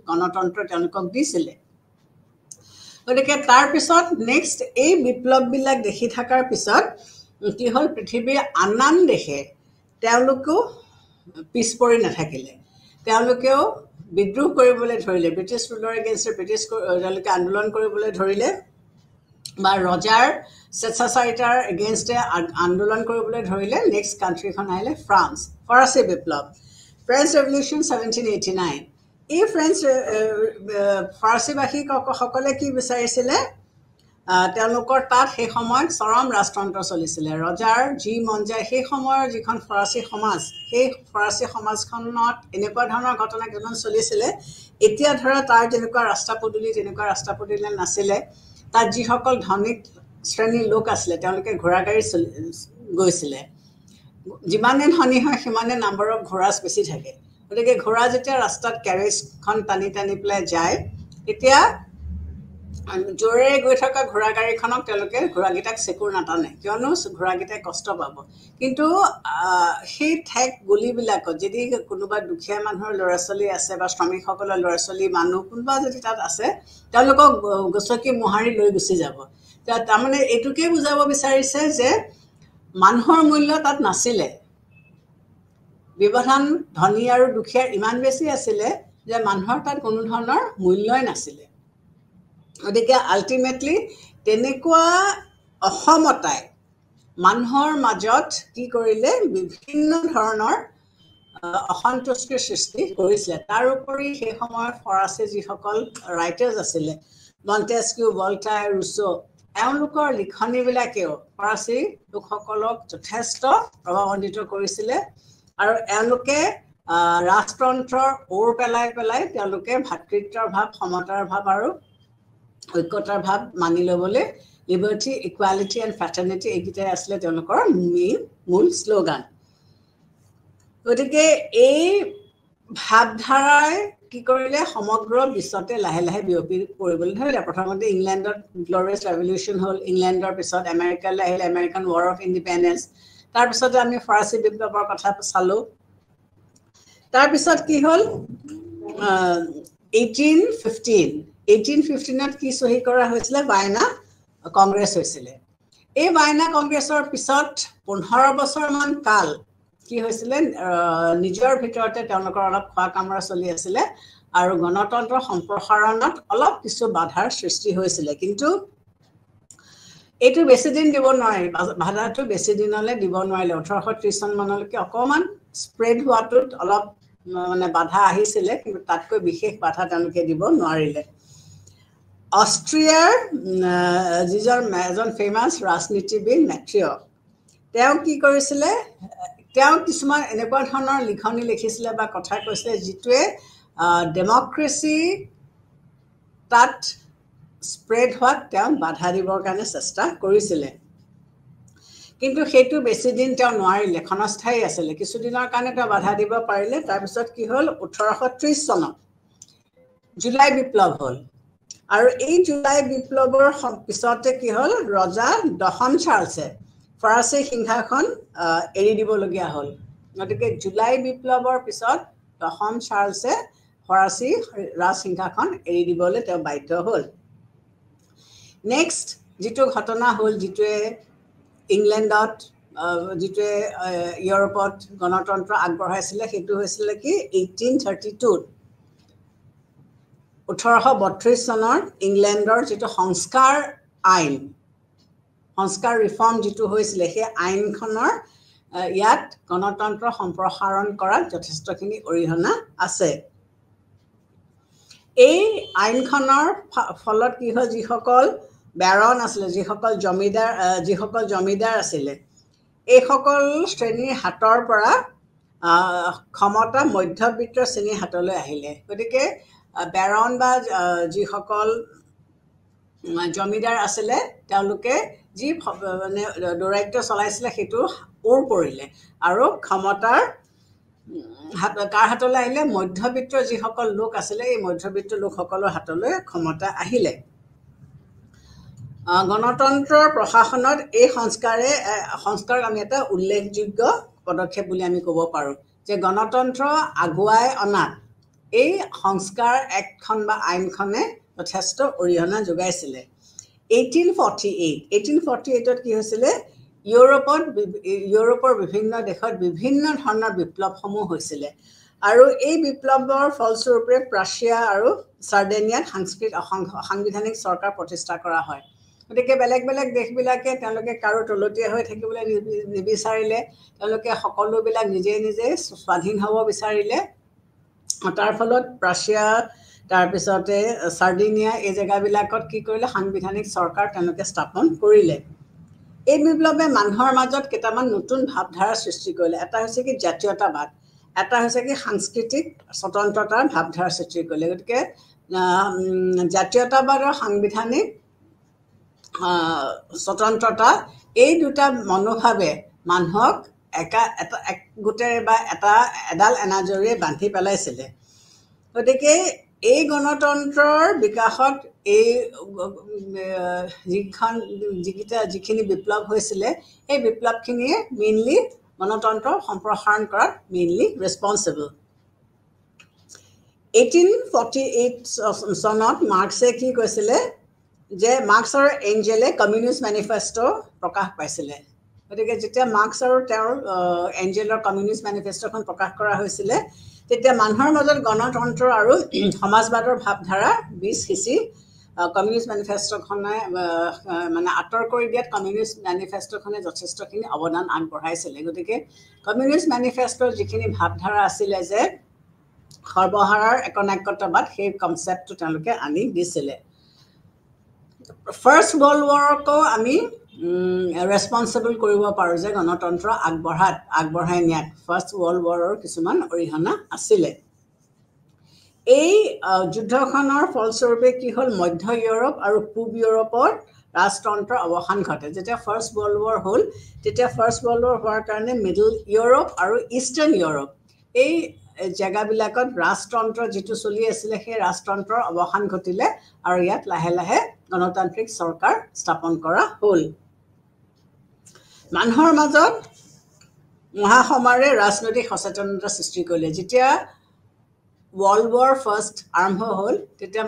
গণতন্ত্ৰ তেওঁলোকক দিছিলে। গতিকে তাৰপিছত নেক্সট এই বিপ্লৱবিলাক দেখি থকাৰ পিছত কি হ'ল, পৃথিৱীৰ আন দেশে তেওঁলোকেও পিছ পৰি নাথাকিলে, তেওঁলোকেও বিদ্ৰোহ কৰিবলৈ ধৰিলে। ব্ৰিটিছ ৰুলৰ এগেইনষ্টে তেওঁলোকে আন্দোলন কৰিবলৈ ধৰিলে বা ৰজাৰ স্বেচ্ছাচাৰিতাৰ এগেইনষ্টে আন্দোলন কৰিবলৈ ধৰিলে। নেক্সট কাণ্ট্ৰিখন আহিলে ফ্ৰান্স, ফৰাচী বিপ্লৱ, ফ্ৰেঞ্চ ৰেভলিউশ্যন 1789। এই ফৰাচীবাসীসকলে কি বিচাৰিছিলে, তেওঁলোকৰ তাত সেই সময়ত চৰম ৰাজতন্ত্ৰ চলিছিলে, ৰজাৰ যি মন যায়। সেই সময়ৰ যিখন ফৰাচী সমাজ, সেই ফৰাচী সমাজখনত এনেকুৱা ধৰণৰ ঘটনা কিছুমান চলিছিলে। এতিয়া ধৰা তাৰ যেনেকুৱা ৰাস্তা পদূলি তেনেকুৱা ৰাস্তা পদূলি নাছিলে। তাত যিসকল ধনী শ্ৰেণীৰ লোক আছিলে তেওঁলোকে ঘোঁৰা গাড়ী গৈছিলে। যিমানে ধনী হয় সিমানে নাম্বাৰ অফ ঘোঁৰা বেছি থাকে। গতিকে ঘোঁৰা যেতিয়া ৰাস্তাত কেৰেজখন টানি পেলাই যায়, তেতিয়া জোৰেৰে গৈ থকা ঘোঁৰা গাড়ীখনক তেওঁলোকে ঘোঁৰাকেইটাক চেকুৰ নাটানে, কিয়নো ঘোঁৰাকেইটাই কষ্ট পাব। কিন্তু সেই ঠেক গলিবিলাকত যদি কোনোবা দুখীয়া মানুহৰ ল'ৰা ছোৱালী আছে বা শ্ৰমিকসকলৰ ল'ৰা ছোৱালী মানুহ কোনোবা যদি তাত আছে, তেওঁলোকক গচকি মোহাৰি লৈ গুচি যাব। তাৰমানে এইটোকে বুজাব বিচাৰিছে যে মানুহৰ মূল্য তাত নাছিলে, ব্যৱধান ধনী আৰু দুখীয়াৰ ইমান বেছি আছিলে যে মানুহৰ তাত কোনো ধৰণৰ মূল্যই নাছিলে। গতিকে আল্টিমেটলি তেনেকুৱা অসমতাই মানুহৰ মাজত কি কৰিলে, বিভিন্ন ধৰণৰ অসন্তুষ্টিৰ সৃষ্টি কৰিছিলে। তাৰোপৰি সেই সময়ত ফৰাচী যিসকল ৰাইটাৰ্ছ আছিলে, মণ্টেস্কিউ, ভল্টায়াৰ, ৰুছো, এওঁলোকৰ লিখনিবিলাকেও ফৰাচী লোকসকলক যথেষ্ট প্ৰভাৱান্বিত কৰিছিলে আৰু এওঁলোকে ৰাজতন্ত্ৰৰ ওৰ পেলাই তেওঁলোকে ভাতৃত্বৰ ভাৱ, সমতাৰ ভাৱ আৰু ঐক্যতাৰ ভাৱ মানি ল'বলৈ লিবাৰ্টি, ইকুৱালিটি এণ্ড ফ্ৰেটাৰ্নিটি এইকেইটাই আছিলে তেওঁলোকৰ মূল শ্লোগান। গতিকে এই ভাৱধাৰাই কি কৰিলে, সমগ্ৰ বিশ্বতে লাহে লাহে বিয়পি পৰিবলৈ ধৰিলে। প্ৰথমতে ইংলেণ্ডত গ্লৰিয়াছ ৰেভলিউশ্যন হ'ল, ইংলেণ্ডৰ পিছত আমেৰিকালৈ আহিলে, আমেৰিকান ৱাৰ অফ ইণ্ডিপেণ্ডেঞ্চ। তাৰপিছতে আমি ফৰাচী বিপ্লৱৰ কথা চালোঁ। তাৰপিছত কি হ'ল, 1815ত কি চহী কৰা হৈছিলে, ভাইনা কংগ্ৰেছ হৈছিলে। এই ভাইনা কংগ্ৰেছৰ পিছত 15 বছৰমান কাল কি হৈছিলে, নিজৰ ভিতৰতে তেওঁলোকৰ অলপ খোৱা কামৰা চলি আছিলে আৰু গণতন্ত্ৰ সম্প্ৰসাৰণত অলপ কিছু বাধাৰ সৃষ্টি হৈছিলে। কিন্তু এইটো বেছি দিন দিব নোৱাৰি, বাধাটো বেছি দিনলৈ দিব নোৱাৰিলে। 1830 চনমানলৈকে অকণমান স্প্ৰেড হোৱাটোত অলপ মানে বাধা আহিছিলে, কিন্তু তাতকৈ বিশেষ বাধা তেওঁলোকে দিব নোৱাৰিলে। অষ্ট্ৰিয়াৰ যিজন এজন ফেমাছ ৰাজনীতিবিদ মেথিয়, তেওঁ কি কৰিছিলে, তেওঁ কিছুমান এনেকুৱা ধৰণৰ লিখনি লিখিছিলে বা কথা কৈছিলে যিটোৱে ডেমক্ৰেচি তাত স্প্ৰেড হোৱাত তেওঁ বাধা দিবৰ কাৰণে চেষ্টা কৰিছিলে। কিন্তু সেইটো বেছি দিন তেওঁ নোৱাৰিলে, ক্ষণস্থায়ী আছিলে, কিছুদিনৰ কাৰণে তেওঁ বাধা দিব পাৰিলে। তাৰপিছত কি হ'ল, 1830 চনত জুলাই বিপ্লৱ হ'ল। আৰু এই জুলাই বিপ্লৱৰ পিছতে কি হ'ল, ৰজা দশম চাৰ্লছে ফৰাচী সিংহাসন এৰি দিবলগীয়া হ'ল। গতিকে জুলাই বিপ্লৱৰ পিছত দশম চাৰ্লছে ফৰাচী ৰাজসিংহাসন এৰি দিবলৈ তেওঁ বাধ্য হ'ল। নেক্সট যিটো ঘটনা হ'ল, যিটোৱে ইংলেণ্ডত যিটোৱে ইউৰোপত গণতন্ত্ৰ আগবঢ়াইছিলে, সেইটো হৈছিলে কি 1832 1832 চনৰ ইংলেণ্ডৰ যিটো সংস্কাৰ আইন, সংস্কাৰ ৰিফৰ্ম যিটো হৈছিলে, সেই আইনখনৰ ইয়াত গণতন্ত্ৰ সম্প্ৰসাৰণ কৰাত যথেষ্টখিনি অৰিহণা আছে। এই আইনখনৰ ফলত কি হ'ল, যিসকল বেৰন আছিলে, যিসকল জমিদাৰ আছিলে, এইসকল শ্ৰেণীৰ হাতৰ পৰা ক্ষমতা মধ্যবিত্ত শ্ৰেণীৰ হাতলৈ আহিলে। গতিকে বেৰন বা যিসকল জমিদাৰ আছিলে, তেওঁলোকে যি মানে দৌৰাত্য চলাইছিলে সেইটো ওৰ পৰিলে, আৰু ক্ষমতাৰ কাৰ হাতলৈ আহিলে, মধ্যবিত্ত যিসকল লোক আছিলে, এই মধ্যবিত্ত লোকসকলৰ হাতলৈ ক্ষমতা আহিলে। গণতন্ত্ৰৰ প্ৰশাসনত এই সংস্কাৰক আমি এটা উল্লেখযোগ্য পদক্ষেপ বুলি আমি ক'ব পাৰোঁ, যে গণতন্ত্ৰ আগুৱাই অনাত এই সংস্কাৰ এক্টখন বা আইনখনে যথেষ্ট অৰিহণা যোগাইছিলে। 1848ত কি হৈছিলে, ইউৰোপৰ বিভিন্ন দেশত বিভিন্ন ধৰণৰ বিপ্লৱসমূহ হৈছিলে, আৰু এই বিপ্লৱৰ ফলস্বৰূপে প্ৰাছিয়া আৰু চাৰ্ডেনিয়াত সাংবিধানিক চৰকাৰ প্ৰতিষ্ঠা কৰা হয়। গতিকে বেলেগ বেলেগ দেশবিলাকে তেওঁলোকে কাৰো তলতীয়া হৈ থাকিবলৈ নিবিচাৰিলে, তেওঁলোকে সকলোবিলাক নিজে নিজে স্বাধীন হ'ব বিচাৰিলে। তাৰ ফলত প্ৰাছিয়া, তাৰপিছতে চাৰ্ডিনিয়া, এই জেগাবিলাকত কি কৰিলে, সাংবিধানিক চৰকাৰ তেওঁলোকে স্থাপন কৰিলে। এই বিপ্লৱে মানুহৰ মাজত কেইটামান নতুন ভাৱধাৰা সৃষ্টি কৰিলে। এটা হৈছে কি জাতীয়তাবাদ, এটা হৈছে কি সাংস্কৃতিক স্বতন্ত্ৰতাৰ ভাৱধাৰা সৃষ্টি কৰিলে। গতিকে জাতীয়তাবাদ আৰু সাংবিধানিক স্বতন্ত্ৰতা, এই দুটা মনোভাৱে মানুহক গোটেৰে বা এডাল এনাজৰীয়ে বান্ধি পেলাইছিলে। গতিকে এই গণতন্ত্ৰৰ বিকাশত যিখিনি বিপ্লৱ হৈছিলে, এই বিপ্লৱখিনিয়ে মেইনলি গণতন্ত্ৰ সম্প্ৰসাৰণ কৰাত মেইনলি ৰেছপনচিবল। 1848 চনত মাৰ্ক্সে কি কৈছিলে, যে মাৰ্ক্স আৰু এঞ্জেলে কমিউনিষ্ট মেনিফেষ্টো প্ৰকাশ পাইছিলে। গতিকে যেতিয়া মাৰ্ক্স আৰু তেওঁৰ এঞ্জেলৰ কমিউনিষ্ট মেনিফেষ্টোখন প্ৰকাশ কৰা হৈছিলে, তেতিয়া মানুহৰ মাজত গণতন্ত্ৰ আৰু সমাজবাদৰ ভাৱধাৰা বীজ সিঁচি কমিউনিষ্ট মেনিফেষ্টোখনে মানে আঁতৰ কৰি দিয়াত কমিউনিষ্ট মেনিফেষ্টোখনে যথেষ্টখিনি অৱদান আগবঢ়াইছিলে। গতিকে কমিউনিষ্ট মেনিফেষ্টোৰ যিখিনি ভাৱধাৰা আছিলে, যে সৰ্বহাৰাৰ একনায়কত্ববাদ, সেই কনচেপ্টটো তেওঁলোকে আনি দিছিলে। ফাৰ্ষ্ট ৱৰ্ল্ড ৱাৰকো আমি ৰেছপনচিবল কৰিব পাৰোঁ, যে গণতন্ত্ৰ আগবঢ়াই নিয়াত ফাৰ্ষ্ট ৱৰ্ল্ড ৱাৰৰ কিছুমান অৰিহণা আছিলে। এই যুদ্ধখনৰ ফলস্বৰূপে কি হ'ল, মধ্য ইউৰোপ আৰু পূব ইউৰোপৰ ৰাজতন্ত্ৰৰ অৱসান ঘটে। যেতিয়া ফাৰ্ষ্ট ৱৰ্ল্ড ৱাৰ হ'ল, তেতিয়া ফাৰ্ষ্ট ৱৰ্ল্ড ৱাৰ হোৱাৰ কাৰণে মিডল ইউৰোপ আৰু ইষ্টাৰ্ণ ইউৰোপ, এই জেগাবিলাকত ৰাজতন্ত্ৰ যিটো চলি আছিলে, সেই ৰাজতন্ত্ৰৰ অৱসান ঘটিলে, আৰু ইয়াত লাহে লাহে গণতান্ত্ৰিক চৰকাৰ স্থাপন কৰা হ'ল। মানুহৰ মাজত মহাসমাৰে ৰাজনৈতিক সচেতনতা সৃষ্টি কৰিলে। যেতিয়া ৱৰ্ল্ড ৱাৰ ফাৰ্ষ্ট আৰম্ভ হ'ল, তেতিয়া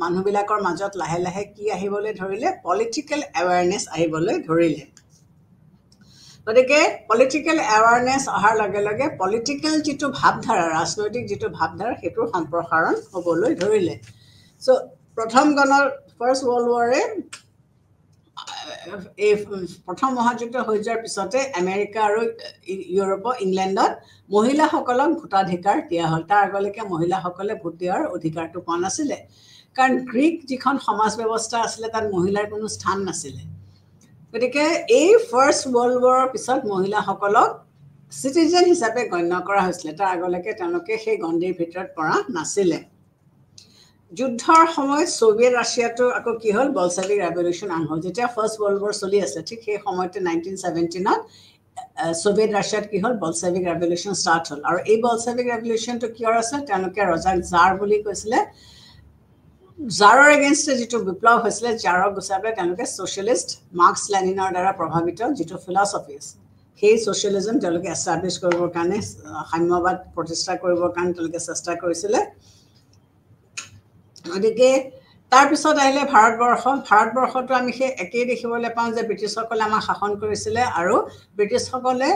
মানুহবিলাকৰ মাজত লাহে লাহে কি আহিবলৈ ধৰিলে, পলিটিকেল এৱাৰনেছ আহিবলৈ ধৰিলে। গতিকে পলিটিকেল এৱাৰনেছ অহাৰ লগে লগে পলিটিকেল যিটো ভাৱধাৰা, ৰাজনৈতিক যিটো ভাৱধাৰা, সেইটোৰ সম্প্ৰসাৰণ হ'বলৈ ধৰিলে। প্ৰথম ফাৰ্ষ্ট ৱৰ্ল্ড ৱাৰে এই প্ৰথম মহাযুদ্ধ হৈ যোৱাৰ পিছতে আমেৰিকা আৰু ইংলেণ্ডত মহিলাসকলক ভোটাধিকাৰ দিয়া হ'ল। তাৰ আগলৈকে মহিলাসকলে ভোট দিয়াৰ অধিকাৰটো পোৱা নাছিলে, কাৰণ গ্ৰীক যিখন সমাজ ব্যৱস্থা আছিলে, তাত মহিলাৰ কোনো স্থান নাছিলে। গতিকে এই ফাৰ্ষ্ট ৱৰ্ল্ড ৱাৰৰ পিছত মহিলাসকলক চিটিজেন হিচাপে গণ্য কৰা হৈছিলে। তাৰ আগলৈকে তেওঁলোকে সেই গণ্ডিৰ ভিতৰত পৰা নাছিলে। যুদ্ধৰ সময়ত সোভিয়েট ৰাছিয়াটো আকৌ কি হ'ল বলছেভিক ৰেভলিউশ্যন আৰম্ভ হ'ল যেতিয়া ফাৰ্ষ্ট ৱৰ্ল্ড ৱাৰ চলি আছে ঠিক সেই সময়তে 1917ত সোভিয়েট ৰাছিয়াত কি হ'ল বলছেভিক ৰেভলিউশ্যন ষ্টাৰ্ট হ'ল আৰু এই বলছেভিক ৰেভলিউশ্যনটো কিহৰ আছে তেওঁলোকে ৰজাক জাৰ বুলি কৈছিলে জাৰৰ এগেইনষ্টে যিটো বিপ্লৱ হৈছিলে জাৰক গুচাই পেলাই তেওঁলোকে ছ'চিয়েলিষ্ট মাৰ্কছ লেনিনৰ দ্বাৰা প্ৰভাৱিত যিটো ফিলচফি আছে সেই ছ'চিয়েলিজম তেওঁলোকে এষ্টাব্লিছ কৰিবৰ কাৰণে সাম্যবাদ প্ৰতিষ্ঠা কৰিবৰ কাৰণে তেওঁলোকে চেষ্টা কৰিছিলে গতিকে তাৰপিছত আহিলে ভাৰতবৰ্ষতো আমি সেই একেই দেখিবলৈ পাওঁ যে ব্ৰিটিছসকলে আমাক শাসন কৰিছিলে আৰু ব্ৰিটিছসকলে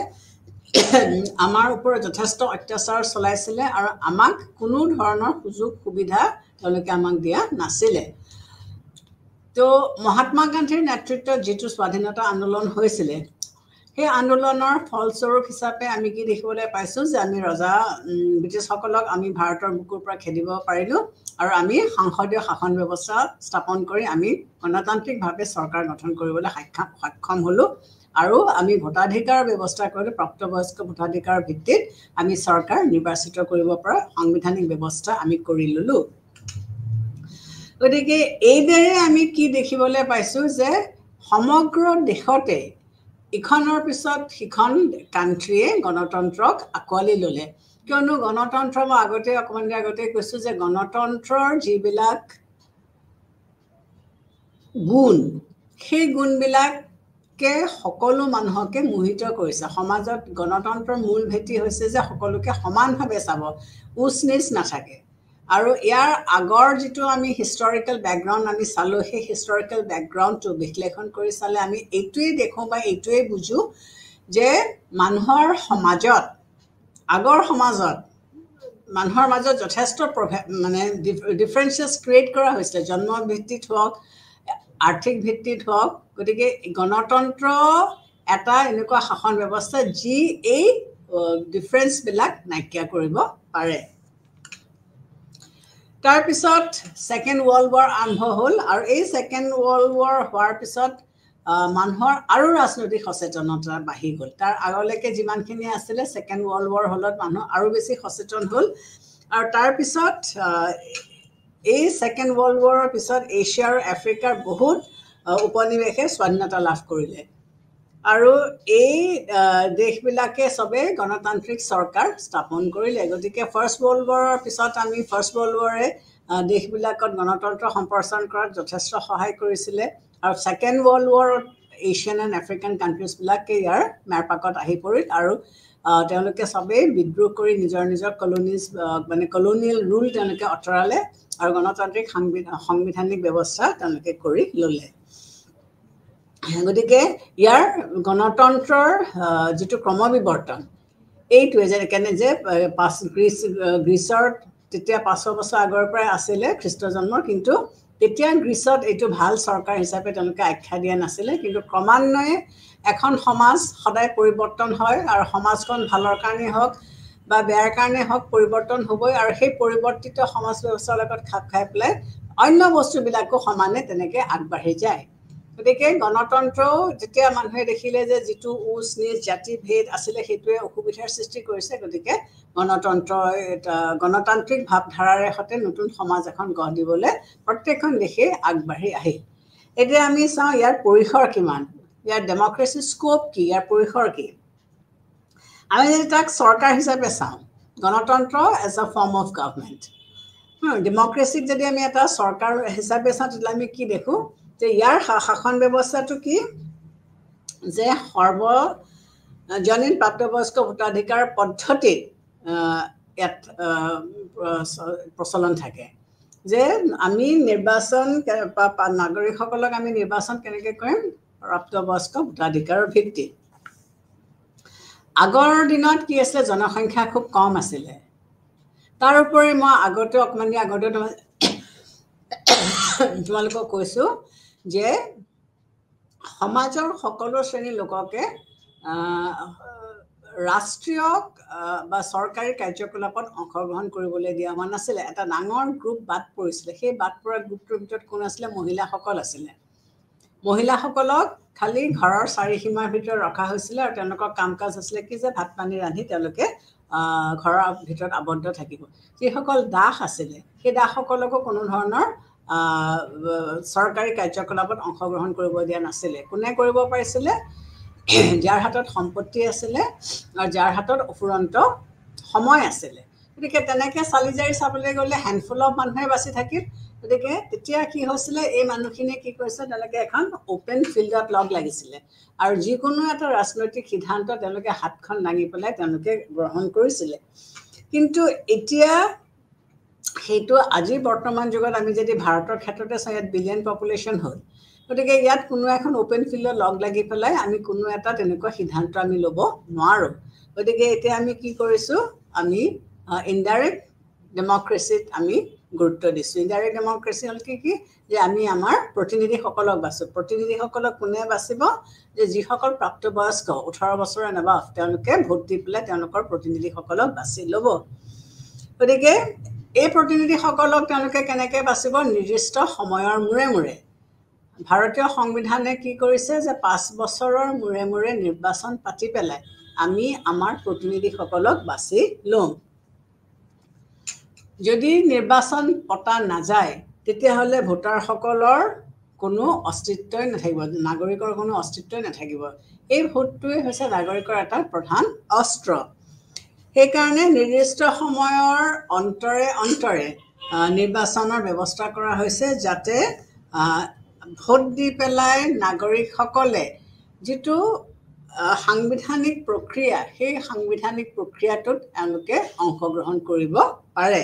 আমাৰ ওপৰত যথেষ্ট অত্যাচাৰ চলাইছিলে আৰু আমাক কোনো ধৰণৰ সুযোগ সুবিধা তেওঁলোকে আমাক দিয়া নাছিলে তো মহাত্মা গান্ধীৰ নেতৃত্বত যিটো স্বাধীনতা আন্দোলন হৈছিলে সেই আন্দোলনৰ ফলস্বৰূপ হিচাপে আমি কি দেখিবলৈ পাইছোঁ যে আমি ব্ৰিটিছসকলক আমি ভাৰতৰ বুকুৰ পৰা খেদিব পাৰিলোঁ আৰু আমি সংসদীয় শাসন ব্যৱস্থা স্থাপন কৰি আমি গণতান্ত্ৰিকভাৱে চৰকাৰ গঠন কৰিবলৈ সক্ষম হ'লোঁ আৰু আমি ভোটাধিকাৰ ব্যৱস্থা কৰিলোঁ প্ৰাপ্তবয়স্ক ভোটাধিকাৰৰ ভিত্তিত আমি চৰকাৰ নিৰ্বাচিত কৰিব পৰা সাংবিধানিক ব্যৱস্থা আমি কৰি ল'লোঁ গতিকে এইদৰে আমি কি দেখিবলৈ পাইছোঁ যে সমগ্ৰ দেশতে ইখনৰ পিছত সিখন কাণ্ট্ৰিয়ে গণতন্ত্ৰক আঁকোৱালি ল'লে কিয়নো গণতন্ত্ৰ মই অকণমান আগতে কৈছোঁ যে গণতন্ত্ৰৰ যিবিলাক গুণ সেই গুণবিলাকে সকলো মানুহকে মোহিত কৰিছে সমাজত গণতন্ত্ৰৰ মূল ভেটি হৈছে যে সকলোকে সমানভাৱে চাব উচ নিচ নাথাকে আৰু ইয়াৰ আগৰ যিটো আমি হিষ্টৰিকেল বেকগ্ৰাউণ্ড আমি চালোঁ সেই হিষ্টৰিকেল বেকগ্ৰাউণ্ডটো বিশ্লেষণ কৰি চালে আমি এইটোৱেই দেখোঁ বা এইটোৱেই বুজোঁ যে মানুহৰ সমাজত আগৰ সমাজত মানুহৰ মাজত যথেষ্ট মানে ডিফাৰেঞ্চেছ ক্ৰিয়েট কৰা হৈছিলে জন্ম ভিত্তিত হওক আৰ্থিক ভিত্তিত হওক গতিকে গণতন্ত্ৰ এটা এনেকুৱা শাসন ব্যৱস্থা যি এই ডিফাৰেঞ্চবিলাক নাইকিয়া কৰিব পাৰে তাৰপিছত ছেকেণ্ড ৱৰ্ল্ড ৱাৰ আৰম্ভ হ'ল আৰু এই ছেকেণ্ড ৱৰ্ল্ড ৱাৰ হোৱাৰ পিছত মানুহৰ আৰু ৰাজনৈতিক সচেতনতা বাঢ়ি গ'ল তাৰ আগলৈকে যিমানখিনি আছিলে ছেকেণ্ড ৱৰ্ল্ড ৱাৰ হ'লত মানুহ আৰু বেছি সচেতন হ'ল আৰু তাৰপিছত এই ছেকেণ্ড ৱৰ্ল্ড ৱাৰৰ পিছত এছিয়া আৰু আফ্ৰিকাৰ বহুত উপনিৱেশে স্বাধীনতা লাভ কৰিলে আৰু এই দেশবিলাকে চবে গণতান্ত্ৰিক চৰকাৰ স্থাপন কৰিলে গতিকে ফাৰ্ষ্ট ৱৰ্ল্ড ৱাৰৰ পিছত আমি ফাৰ্ষ্ট ৱৰ্ল্ড ৱাৰে দেশবিলাকত গণতন্ত্ৰ সম্প্ৰসাৰণ কৰাত যথেষ্ট সহায় কৰিছিলে আৰু ছেকেণ্ড ৱৰ্ল্ড ৱাৰত এছিয়ান এণ্ড আফ্ৰিকান কাণ্ট্ৰিজবিলাকে ইয়াৰ মেৰপাকত আহি পৰিল আৰু তেওঁলোকে চবেই বিদ্ৰোহ কৰি নিজৰ কলনিজ মানে কলনিয়েল ৰুল তেওঁলোকে আঁতৰালে আৰু গণতান্ত্ৰিক সাংবিধানিক ব্যৱস্থা তেওঁলোকে কৰি ল'লে গতিকে ইয়াৰ গণতন্ত্ৰৰ যিটো ক্ৰমবিৱৰ্তন এইটোৱে যে গ্ৰীচৰ তেতিয়া 500 বছৰ আগৰ পৰাই আছিলে খ্ৰীষ্ট জন্মৰ কিন্তু তেতিয়া গ্ৰীচত এইটো ভাল চৰকাৰ হিচাপে তেওঁলোকে আখ্যা দিয়া নাছিলে কিন্তু ক্ৰমান্বয়ে এখন সমাজ সদায় পৰিৱৰ্তন হয় আৰু সমাজখন ভালৰ কাৰণে হওক বা বেয়াৰ কাৰণে হওক পৰিৱৰ্তন হ'বই আৰু সেই পৰিৱৰ্তিত সমাজ ব্যৱস্থাৰ লগত খাপ খাই পেলাই অন্য বস্তুবিলাকো সমানে তেনেকৈ আগবাঢ়ি যায় গতিকে গণতন্ত্ৰও যেতিয়া মানুহে দেখিলে যে যিটো উচ নিচ জাতি ভেদ আছিলে সেইটোৱে অসুবিধাৰ সৃষ্টি কৰিছে গতিকে গণতান্ত্ৰিক ভাৱধাৰাৰে সৈতে নতুন সমাজ এখন গঢ় দিবলৈ প্ৰত্যেকখন দেশে আগবাঢ়ি আহিল এতিয়া আমি চাওঁ ইয়াৰ পৰিসৰ কিমান ইয়াৰ ডেমক্ৰেচি স্কোপ কি ইয়াৰ পৰিসৰ কি আমি যদি তাক চৰকাৰ হিচাপে চাওঁ গণতন্ত্ৰ as a form of government democratic যদি আমি এটা চৰকাৰ হিচাপে চাওঁ তেতিয়াহ'লে আমি কি দেখোঁ যে ইয়াৰ শাসন ব্যৱস্থাটো কি যে সৰ্বজনীন প্ৰাপ্তবয়স্ক ভোটাধিকাৰ পদ্ধতিত ইয়াত প্ৰচলন থাকে যে আমি নিৰ্বাচন নাগৰিকসকলক আমি নিৰ্বাচন কেনেকৈ কৰিম প্ৰাপ্তবয়স্ক ভোটাধিকাৰৰ ভিত্তিত আগৰ দিনত কি আছিলে জনসংখ্যা খুব কম আছিলে তাৰোপৰি মই আগতে তোমালোকক কৈছোঁ যে সমাজৰ সকলো শ্ৰেণীৰ লোককে ৰাষ্ট্ৰীয় বা চৰকাৰী কাৰ্যকলাপত অংশগ্ৰহণ কৰিবলৈ দিয়া হোৱা নাছিলে এটা ডাঙৰ গ্ৰুপ বাদ পৰিছিলে সেই বাদ পৰা গ্ৰুপটোৰ ভিতৰত কোন আছিলে মহিলাসকল আছিলে মহিলাসকলক খালি ঘৰৰ চাৰিসীমাৰ ভিতৰত ৰখা হৈছিলে আৰু তেওঁলোকৰ কাম কাজ আছিলে কি যে ভাত পানী ৰান্ধি তেওঁলোকে ঘৰৰ ভিতৰত আবদ্ধ থাকিব। যিসকল দাস আছিলে সেই দাসসকলকো কোনো ধৰণৰ চৰকাৰী কাৰ্যকলাপত অংশগ্ৰহণ কৰিব দিয়া নাছিলে। কোনে কৰিব পাৰিছিলে? যাৰ হাতত সম্পত্তি আছিলে আৰু যাৰ হাতত অফুৰন্ত সময় আছিলে। গতিকে তেনেকৈ চালি জাৰি চাবলৈ গ'লে হেণ্ডফুল অফ মানুহে বাচি থাকিল। গতিকে তেতিয়া কি হৈছিলে, এই মানুহখিনিয়ে কি কৰিছে, তেওঁলোকে এখন অ'পেন ফিল্ডত লগ লাগিছিলে আৰু যিকোনো এটা ৰাজনৈতিক সিদ্ধান্ত তেওঁলোকে হাতখন দাঙি পেলাই তেওঁলোকে গ্ৰহণ কৰিছিলে। কিন্তু এতিয়া সেইটো আজি বৰ্তমান যুগত আমি যদি ভাৰতৰ ক্ষেত্ৰতে চাই, ইয়াত বিলিয়ন পপুলেশ্যন হ'ল। গতিকে ইয়াত কোনো এখন অ'পেন ফিল্ডত লগ লাগি পেলাই আমি কোনো এটা তেনেকুৱা সিদ্ধান্ত আমি ল'ব নোৱাৰোঁ। গতিকে এতিয়া আমি কি কৰিছোঁ, আমি ইনডাইৰেক্ট ডেমক্ৰেচিত আমি গুৰুত্ব দিছোঁ। ইনডাইৰেক্ট ডেমক্ৰেচি হ'ল কি যে আমি আমাৰ প্ৰতিনিধিসকলক বাছোঁ। প্ৰতিনিধিসকলক কোনে বাচিব? যে যিসকল প্ৰাপ্তবয়স্ক 18 বছৰ এবাভ তেওঁলোকে ভোট দি পেলাই তেওঁলোকৰ প্ৰতিনিধিসকলক বাছি ল'ব। গতিকে এই প্ৰতিনিধিসকলক তেওঁলোকে কেনেকৈ বাচিব? নিৰ্দিষ্ট সময়ৰ মূৰে মূৰে। ভাৰতীয় সংবিধানে কি কৰিছে যে 5 বছৰৰ মূৰে মূৰে নিৰ্বাচন পাতি পেলাই আমি আমাৰ প্ৰতিনিধিসকলক বাছি ল'ম। যদি নিৰ্বাচন পতা নাযায় তেতিয়াহ'লে ভোটাৰসকলৰ কোনো অস্তিত্বই নাথাকিব, নাগৰিকৰ কোনো অস্তিত্বই নাথাকিব। এই ভোটটোৱে হৈছে নাগৰিকৰ এটা প্ৰধান অস্ত্ৰ। সেইকাৰণে নিৰ্দিষ্ট সময়ৰ অন্তৰে অন্তৰে নিৰ্বাচনৰ ব্যৱস্থা কৰা হৈছে, যাতে ভোট দি পেলাই নাগৰিকসকলে যিটো সাংবিধানিক প্ৰক্ৰিয়া, সেই সাংবিধানিক প্ৰক্ৰিয়াটোত তেওঁলোকে অংশগ্ৰহণ কৰিব পাৰে।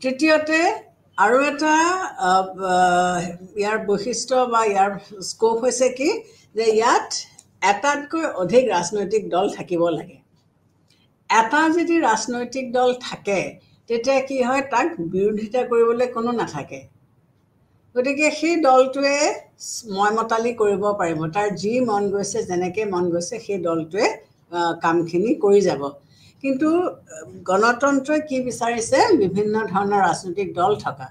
তৃতীয়তে আৰু এটা ইয়াৰ বৈশিষ্ট্য বা ইয়াৰ স্কোপ হৈছে কি যে ইয়াত এটাতকৈ অধিক ৰাজনৈতিক দল থাকিব লাগে। এটা যদি ৰাজনৈতিক দল থাকে তেতিয়া কি হয়, তাক বিৰোধিতা কৰিবলৈ কোনো নাথাকে। গতিকে সেই দলটোৱে ময়মতালি কৰিব পাৰিব, তাৰ যি মন গৈছে যেনেকৈ মন গৈছে সেই দলটোৱে কামখিনি কৰি যাব। কিন্তু গণতন্ত্ৰই কি বিচাৰিছে? বিভিন্ন ধৰণৰ ৰাজনৈতিক দল থকা।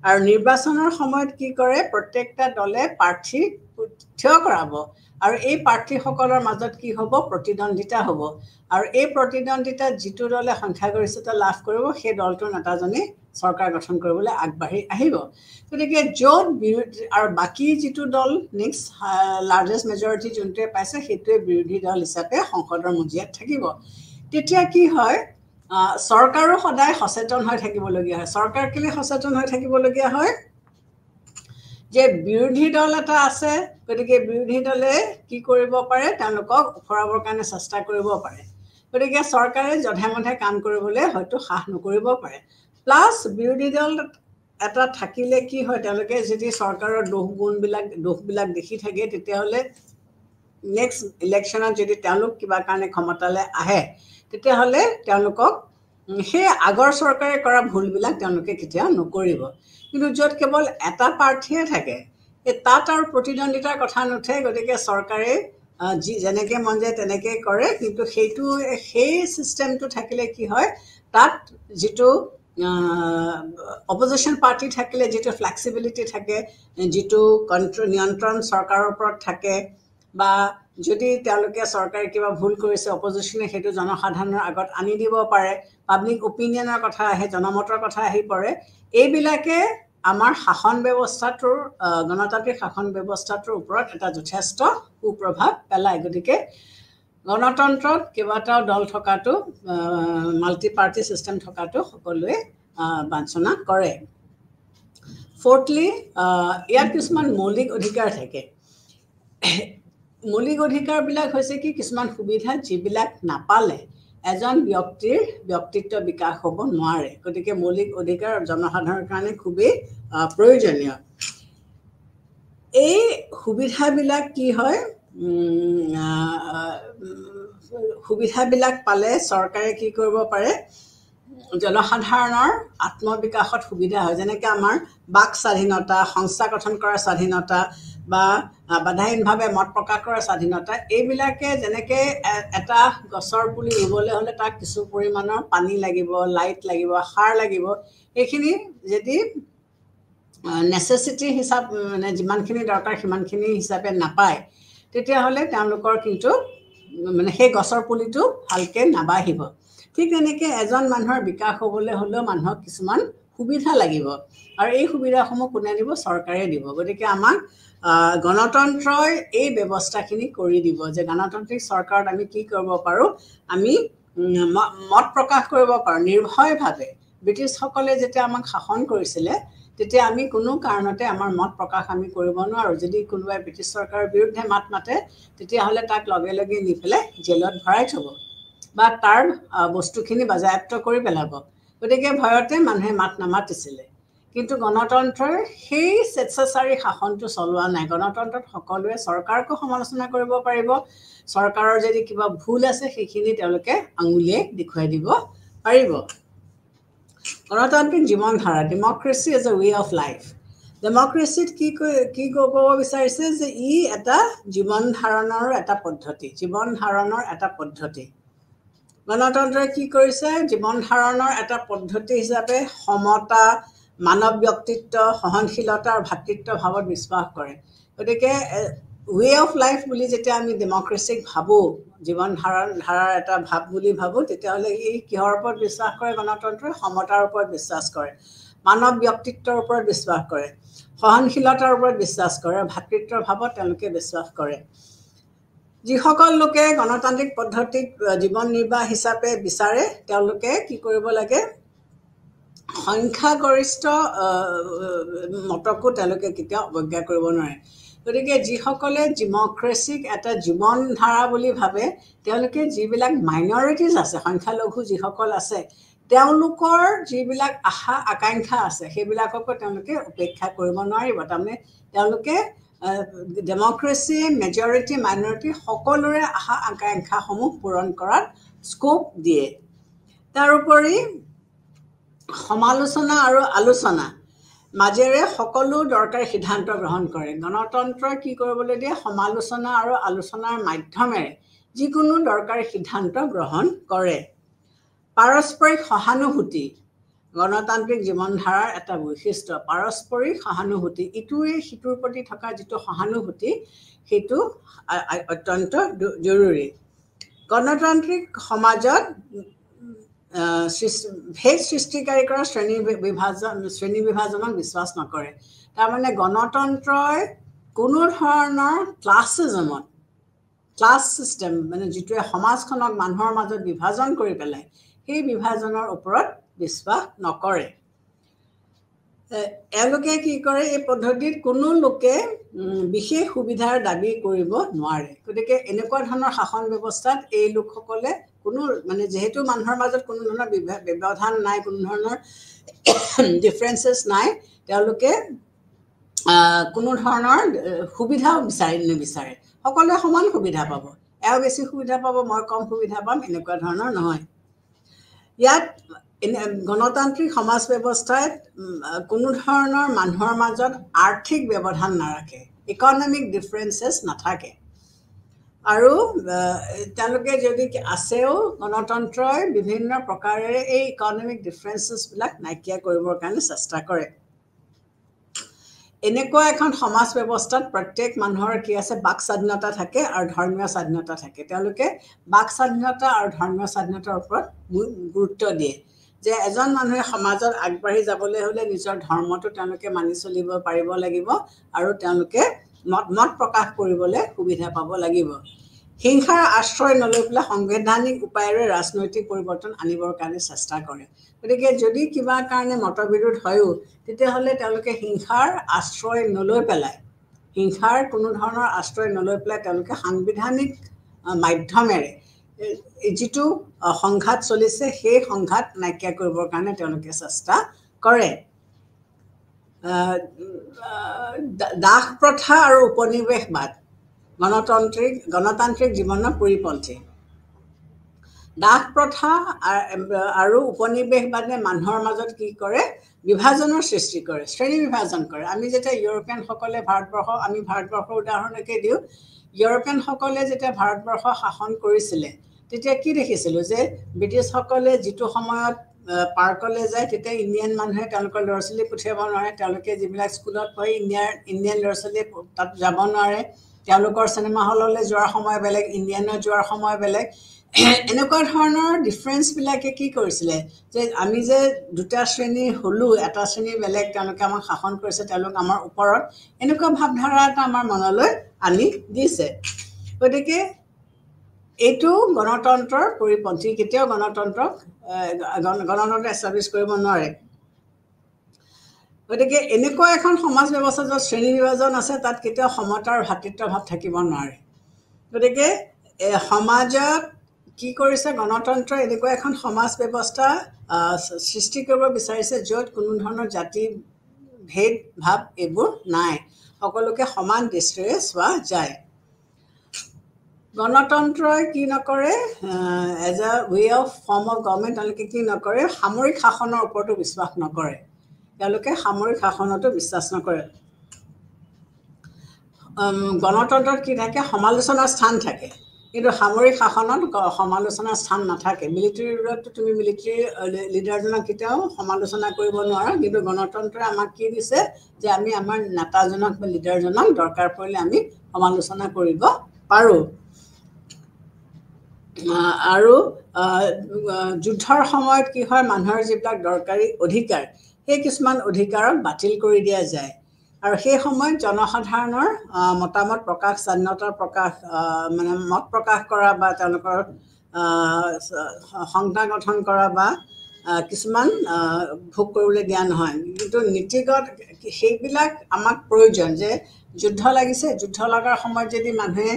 আৰু নিৰ্বাচনৰ সময়ত কি কৰে, প্ৰত্যেকটা দলে প্ৰাৰ্থী থিয় কৰাব আৰু এই প্ৰাৰ্থীসকলৰ মাজত কি হ'ব, প্ৰতিদ্বন্দ্বিতা হ'ব। আৰু এই প্ৰতিদ্বন্দ্বিতাত যিটো দলে সংখ্যাগৰিষ্ঠতা লাভ কৰিব সেই দলটোৰ নেতাজনে চৰকাৰ গঠন কৰিবলৈ আগবাঢ়ি আহিব। গতিকে য'ত বিৰোধী আৰু বাকী যিটো দল নেক্সট লাৰ্জেষ্ট মেজৰিটি যোনটোৱে পাইছে সেইটোৱে বিৰোধী দল হিচাপে সংসদৰ মজিয়াত থাকিব। তেতিয়া কি হয়, চৰকাৰো সদায় সচেতন হৈ থাকিবলগীয়া হয়। চৰকাৰ কেলৈ সচেতন হৈ থাকিবলগীয়া হয়? যে বিৰোধী দল এটা আছে, গতিকে বিৰোধী দলে কি কৰিব পাৰে, তেওঁলোকক ওফৰাবৰ কাৰণে চেষ্টা কৰিব পাৰে। গতিকে চৰকাৰে যধে মধে কাম কৰিবলৈ হয়তো সাহ নকৰিব পাৰে। প্লাছ বিৰোধী দল এটা থাকিলে কি হয়, তেওঁলোকে যদি চৰকাৰৰ দোষবিলাক দেখি থাকে তেতিয়াহ'লে নেক্সট ইলেকশ্যনত যদি তেওঁলোক কিবা কাৰণে ক্ষমতালৈ আহে তেতিয়াহ'লে তেওঁলোকক সেই আগৰ চৰকাৰে কৰা ভুলবিলাক তেওঁলোকে কেতিয়াও নকৰিব। কিন্তু য'ত কেৱল এটা প্ৰাৰ্থীয়ে থাকে তাত আৰু প্ৰতিদ্বন্দ্বিতাৰ কথা নুঠে। গতিকে চৰকাৰে যেনেকৈ মন যায় তেনেকৈ কৰে। কিন্তু সেই ছিষ্টেমটো থাকিলে কি হয়, তাত যিটো অপজিশ্যন পাৰ্টি থাকিলে যিটো ফ্লেক্সিবিলিটি থাকে, যিটো নিয়ন্ত্ৰণ চৰকাৰৰ ওপৰত থাকে, বা যদি তেওঁলোকে চৰকাৰে কিবা ভুল কৰিছে অপজিশ্যনে সেইটো জনসাধাৰণৰ আগত আনি দিব পাৰে, পাব্লিক অপিনিয়নৰ কথা আহে, জনমতৰ কথা আহি পৰে। এইবিলাকে আমাৰ শাসন ব্যৱস্থাটোৰ, গণতান্ত্ৰিক শাসন ব্যৱস্থাটোৰ ওপৰত এটা যথেষ্ট কুপ্ৰভাৱ পেলায়। গতিকে গণতন্ত্ৰত কেইবাটাও দল থকাটো, মাল্টি পাৰ্টি ছিষ্টেম থকাটো সকলোৱে বাঞ্ছনা কৰে। ফ'ৰ্থলি, ইয়াত কিছুমান মৌলিক অধিকাৰ থাকে। মৌলিক অধিকাৰবিলাক হৈছে কি, কিছুমান সুবিধা যিবিলাক নাপালে এজন ব্যক্তিৰ ব্যক্তিত্ব বিকাশ হ'ব নোৱাৰে। গতিকে মৌলিক অধিকাৰ জনসাধাৰণৰ কাৰণে খুবেই প্ৰয়োজনীয়। এই সুবিধাবিলাক কি হয়, সুবিধাবিলাক পালে চৰকাৰে কি কৰিব পাৰে, জনসাধাৰণৰ আত্মবিকাশত সুবিধা হয়। যেনেকৈ আমাৰ বাক স্বাধীনতা, সংস্থা গঠন কৰাৰ স্বাধীনতা বা বাধাহীনভাৱে মত প্ৰকাশ কৰাৰ স্বাধীনতা, এইবিলাকে যেনেকৈ এটা গছৰ পুলি ৰুবলৈ হ'লে তাক কিছু পৰিমাণৰ পানী লাগিব, লাইট লাগিব, সাৰ লাগিব। এইখিনি যদি নেচেচিটি হিচাপ মানে যিমানখিনি দৰকাৰ সিমানখিনি হিচাপে নাপায় তেতিয়াহ'লে তেওঁলোকৰ কিন্তু মানে সেই গছৰ পুলিটো ভালকৈ নাবাঢ়িব ঠিক তেনেকৈ এজন মানুহৰ বিকাশ হ'বলৈ হ'লেও মানুহক কিছুমান সুবিধা লাগিব আৰু এই সুবিধাসমূহ কোনে দিব চৰকাৰে দিব গতিকে আমাক গণতন্ত্ৰই এই ব্যৱস্থাখিনি কৰি দিব যে গণতান্ত্ৰিক চৰকাৰত আমি কি কৰিব পাৰোঁ আমি মত প্ৰকাশ কৰিব পাৰোঁ নিৰ্ভয়ভাৱে ব্ৰিটিছসকলে যেতিয়া আমাক শাসন কৰিছিলে তেতিয়া আমি কোনো কাৰণতে আমাৰ মত প্ৰকাশ আমি কৰিব নোৱাৰোঁ যদি কোনোবাই ব্ৰিটিছ চৰকাৰৰ বিৰুদ্ধে মাত মাতে তেতিয়াহ'লে তাক লগে লগে নি পেলাই জেলত ভৰাই থ'ব বা তাৰ বস্তুখিনি বাজেয়াপ্ত কৰি পেলাব গতিকে ভয়তে মানুহে মাত নামাতিছিলে কিন্তু গণতন্ত্ৰৰ সেই স্বেচ্ছাচাৰী শাসনটো চলোৱা নাই গণতন্ত্ৰত সকলোৱে চৰকাৰকো সমালোচনা কৰিব পাৰিব চৰকাৰৰ যদি কিবা ভুল আছে সেইখিনি তেওঁলোকে আঙুলিয়াই দেখুৱাই দিব পাৰিব গণতান্ত্ৰিক জীৱনধাৰা democracy is a way of life ডেমক্ৰেচিত কি ক'ব বিচাৰিছে যে ই এটা জীৱন ধাৰণৰ এটা পদ্ধতি গণতন্ত্ৰই কি কৰিছে জীৱন ধাৰণৰ এটা পদ্ধতি হিচাপে সমতা মানৱ ব্যক্তিত্ব সহনশীলতা আৰু ভাতৃত্ব ভাৱত বিশ্বাস কৰে গতিকে ৱে অফ লাইফ বুলি যেতিয়া আমি ডেমক্ৰেচিক ভাবোঁ জীৱন ধাৰাৰ এটা ভাৱ বুলি ভাবোঁ তেতিয়াহ'লে এই কিহৰ ওপৰত বিশ্বাস কৰে গণতন্ত্ৰই সমতাৰ ওপৰত বিশ্বাস কৰে মানৱ ব্যক্তিত্বৰ ওপৰত বিশ্বাস কৰে সহনশীলতাৰ ওপৰত বিশ্বাস কৰে ভাতৃত্বৰ ভাৱত তেওঁলোকে বিশ্বাস কৰে যিসকল লোকে গণতান্ত্ৰিক পদ্ধতিক জীৱন নিৰ্বাহ হিচাপে বিচাৰে তেওঁলোকে কি কৰিব লাগে সংখ্যাগৰিষ্ঠ মতকো তেওঁলোকে কেতিয়াও অৱজ্ঞা কৰিব নোৱাৰে গতিকে যিসকলে ডেমক্ৰেচিক এটা জীৱন ধাৰা বুলি ভাবে তেওঁলোকে যিবিলাক মাইনৰিটিজ আছে সংখ্যালঘু যিসকল আছে তেওঁলোকৰ যিবিলাক আশা আকাংক্ষা আছে সেইবিলাককো তেওঁলোকে উপেক্ষা কৰিব নোৱাৰিব তাৰমানে তেওঁলোকে ডেমক্ৰেচি মেজৰিটি মাইনৰিটি সকলোৰে আশা আকাংক্ষাসমূহ পূৰণ কৰাত স্কোপ দিয়ে তাৰোপৰি সমালোচনা আৰু আলোচনা মাজেৰে সকলো দৰকাৰী সিদ্ধান্ত গ্ৰহণ কৰে গণতন্ত্ৰই কি কৰিবলৈ দিয়ে সমালোচনা আৰু আলোচনাৰ মাধ্যমেৰে যিকোনো দৰকাৰী সিদ্ধান্ত গ্ৰহণ কৰে পাৰস্পৰিক সহানুভূতি গণতান্ত্ৰিক জীৱনধাৰাৰ এটা বৈশিষ্ট্য পাৰস্পৰিক সহানুভূতি ইটোৱে সিটোৰ প্ৰতি থকা যিটো সহানুভূতি সেইটো অত্যন্ত জৰুৰী গণতান্ত্ৰিক সমাজত ভেদ সৃষ্টিকাৰী কৰা শ্ৰেণী বিভাজনক বিশ্বাস নকৰে তাৰমানে গণতন্ত্ৰই কোনো ধৰণৰ ক্লাছ ছিষ্টেম মানে যিটোৱে সমাজখনক মানুহৰ মাজত বিভাজন কৰি পেলাই সেই বিভাজনৰ ওপৰত বিশ্বাস নকৰে এওঁলোকে কি কৰে এই পদ্ধতিত কোনো লোকে বিশেষ সুবিধাৰ দাবী কৰিব নোৱাৰে গতিকে এনেকুৱা ধৰণৰ শাসন ব্যৱস্থাত এই লোকসকলে কোনো মানে যেহেতু মানুহৰ মাজত কোনো ধৰণৰ ব্যৱধান নাই কোনো ধৰণৰ ডিফাৰেন্সেছ নাই তেওঁলোকে কোনো ধৰণৰ সুবিধাও নিবিচাৰে সকলোৱে সমান সুবিধা পাব এওঁ বেছি সুবিধা পাব মই কম সুবিধা পাম এনেকুৱা ধৰণৰ নহয় ইয়াত গণতান্ত্ৰিক সমাজ ব্যৱস্থাই কোনো ধৰণৰ মানুহৰ মাজত আৰ্থিক ব্যৱধান নাৰাখে ইকনমিক ডিফাৰেন্সেছ নাথাকে আৰু তেওঁলোকে যদি আছেও গণতন্ত্ৰই বিভিন্ন প্ৰকাৰেৰে এই ইকনমিক ডিফাৰেন্সেছবিলাক নাইকিয়া কৰিবৰ কাৰণে চেষ্টা কৰে এনেকুৱা এখন সমাজ ব্যৱস্থাত প্ৰত্যেক মানুহৰ কি আছে বাক স্বাধীনতা থাকে আৰু ধৰ্মীয় স্বাধীনতা থাকে তেওঁলোকে বাক স্বাধীনতা আৰু ধৰ্মীয় স্বাধীনতাৰ ওপৰত গুৰুত্ব দিয়ে যে এজন মানুহে সমাজত আগবাঢ়ি যাবলৈ হ'লে নিজৰ ধৰ্মটো তেওঁলোকে মানি চলিব পাৰিব লাগিব আৰু তেওঁলোকে মত প্ৰকাশ কৰিবলৈ সুবিধা পাব লাগিব হিংসাৰ আশ্ৰয় নলৈ পেলাই সাংবিধানিক উপায়েৰে ৰাজনৈতিক পৰিৱৰ্তন আনিবৰ কাৰণে চেষ্টা কৰে গতিকে যদি কিবা কাৰণে মতবিৰোধ হয়ও তেতিয়াহ'লে তেওঁলোকে হিংসাৰ আশ্ৰয় নলৈ পেলাই হিংসাৰ কোনো ধৰণৰ আশ্ৰয় নলৈ পেলাই তেওঁলোকে সাংবিধানিক মাধ্যমেৰে যিটো সংঘাত চলিছে সেই সংঘাত নাইকিয়া কৰিবৰ কাৰণে তেওঁলোকে চেষ্টা কৰে দাস প্ৰথা আৰু উপনিৱেশবাদ গণতান্ত্ৰিক জীৱনৰ পৰিপন্থী দাস প্ৰথা আৰু উপনিৱেশবাদে মানুহৰ মাজত কি কৰে বিভাজনৰ সৃষ্টি কৰে শ্ৰেণী বিভাজন কৰে আমি যেতিয়া ইউৰোপিয়ানসকলে আমি ভাৰতবৰ্ষৰ উদাহৰণকে দিওঁ ইউৰোপিয়ানসকলে যেতিয়া ভাৰতবৰ্ষ শাসন কৰিছিলে তেতিয়া কি দেখিছিলোঁ যে ব্ৰিটিছসকলে যিটো সময়ত পাৰ্কলৈ যায় তেতিয়া ইণ্ডিয়ান মানুহে তেওঁলোকৰ ল'ৰা ছোৱালী পঠিয়াব নোৱাৰে তেওঁলোকে যিবিলাক স্কুলত পঢ়ি ইণ্ডিয়ান ল'ৰা ছোৱালী তাত যাব নোৱাৰে তেওঁলোকৰ চিনেমা হললৈ যোৱাৰ সময় বেলেগ ইণ্ডিয়ানৰ যোৱাৰ সময় বেলেগ এনেকুৱা ধৰণৰ ডিফাৰেঞ্চবিলাকে কি কৰিছিলে যে আমি যে দুটা শ্ৰেণী হ'লোঁ এটা শ্ৰেণী বেলেগ তেওঁলোকে আমাক শাসন কৰিছে তেওঁলোক আমাৰ ওপৰত এনেকুৱা ভাৱধাৰা এটা আমাৰ মনলৈ আনি দিছে গতিকে এইটো গণতন্ত্ৰৰ পৰিপন্থী কেতিয়াও গণতন্ত্ৰক গণতন্ত্ৰ এষ্টাব্লিছ কৰিব নোৱাৰে গতিকে এনেকুৱা এখন সমাজ ব্যৱস্থা য'ত শ্ৰেণী বিভাজন আছে তাত কেতিয়াও সমতা আৰু ভাতৃত্বভাৱ থাকিব নোৱাৰে গতিকে সমাজত কি কৰিছে গণতন্ত্ৰ এনেকুৱা এখন সমাজ ব্যৱস্থা সৃষ্টি কৰিব বিচাৰিছে য'ত কোনো ধৰণৰ জাতি ভেদ ভাৱ এইবোৰ নাই সকলোকে সমান দৃষ্টিৰে চোৱা যায় গণতন্ত্ৰই কি নকৰে as a way of form of government তেওঁলোকে কি নকৰে সামৰিক শাসনৰ ওপৰতো বিশ্বাস নকৰে তেওঁলোকে সামৰিক শাসনতো বিশ্বাস নকৰে গণতন্ত্ৰত কি থাকে সমালোচনাৰ স্থান থাকে কিন্তু সামৰিক শাসনত সমালোচনাৰ স্থান নাথাকে মিলিটাৰী ৰুলততো তুমি মিলিটাৰী লিডাৰজনক কেতিয়াও সমালোচনা কৰিব নোৱাৰা কিন্তু গণতন্ত্ৰই আমাক কি দিছে যে আমি আমাৰ নেতাজনক বা লিডাৰজনক দৰকাৰ পৰিলে আমি সমালোচনা কৰিব পাৰোঁ আৰু যুদ্ধৰ সময়ত কি হয় মানুহৰ যিবিলাক দৰকাৰী অধিকাৰ সেই কিছুমান অধিকাৰক বাতিল কৰি দিয়া যায় আৰু সেই সময়ত জনসাধাৰণৰ মতামত প্ৰকাশ স্বাধীনতাৰ প্ৰকাশ মানে মত প্ৰকাশ কৰা বা তেওঁলোকৰ সংজ্ঞা গঠন কৰা বা কিছুমান ভোগ কৰিবলৈ দিয়া নহয় কিন্তু নীতিগত সেইবিলাক আমাক প্ৰয়োজন যে যুদ্ধ লাগিছে যুদ্ধ লগাৰ সময়ত যদি মানুহে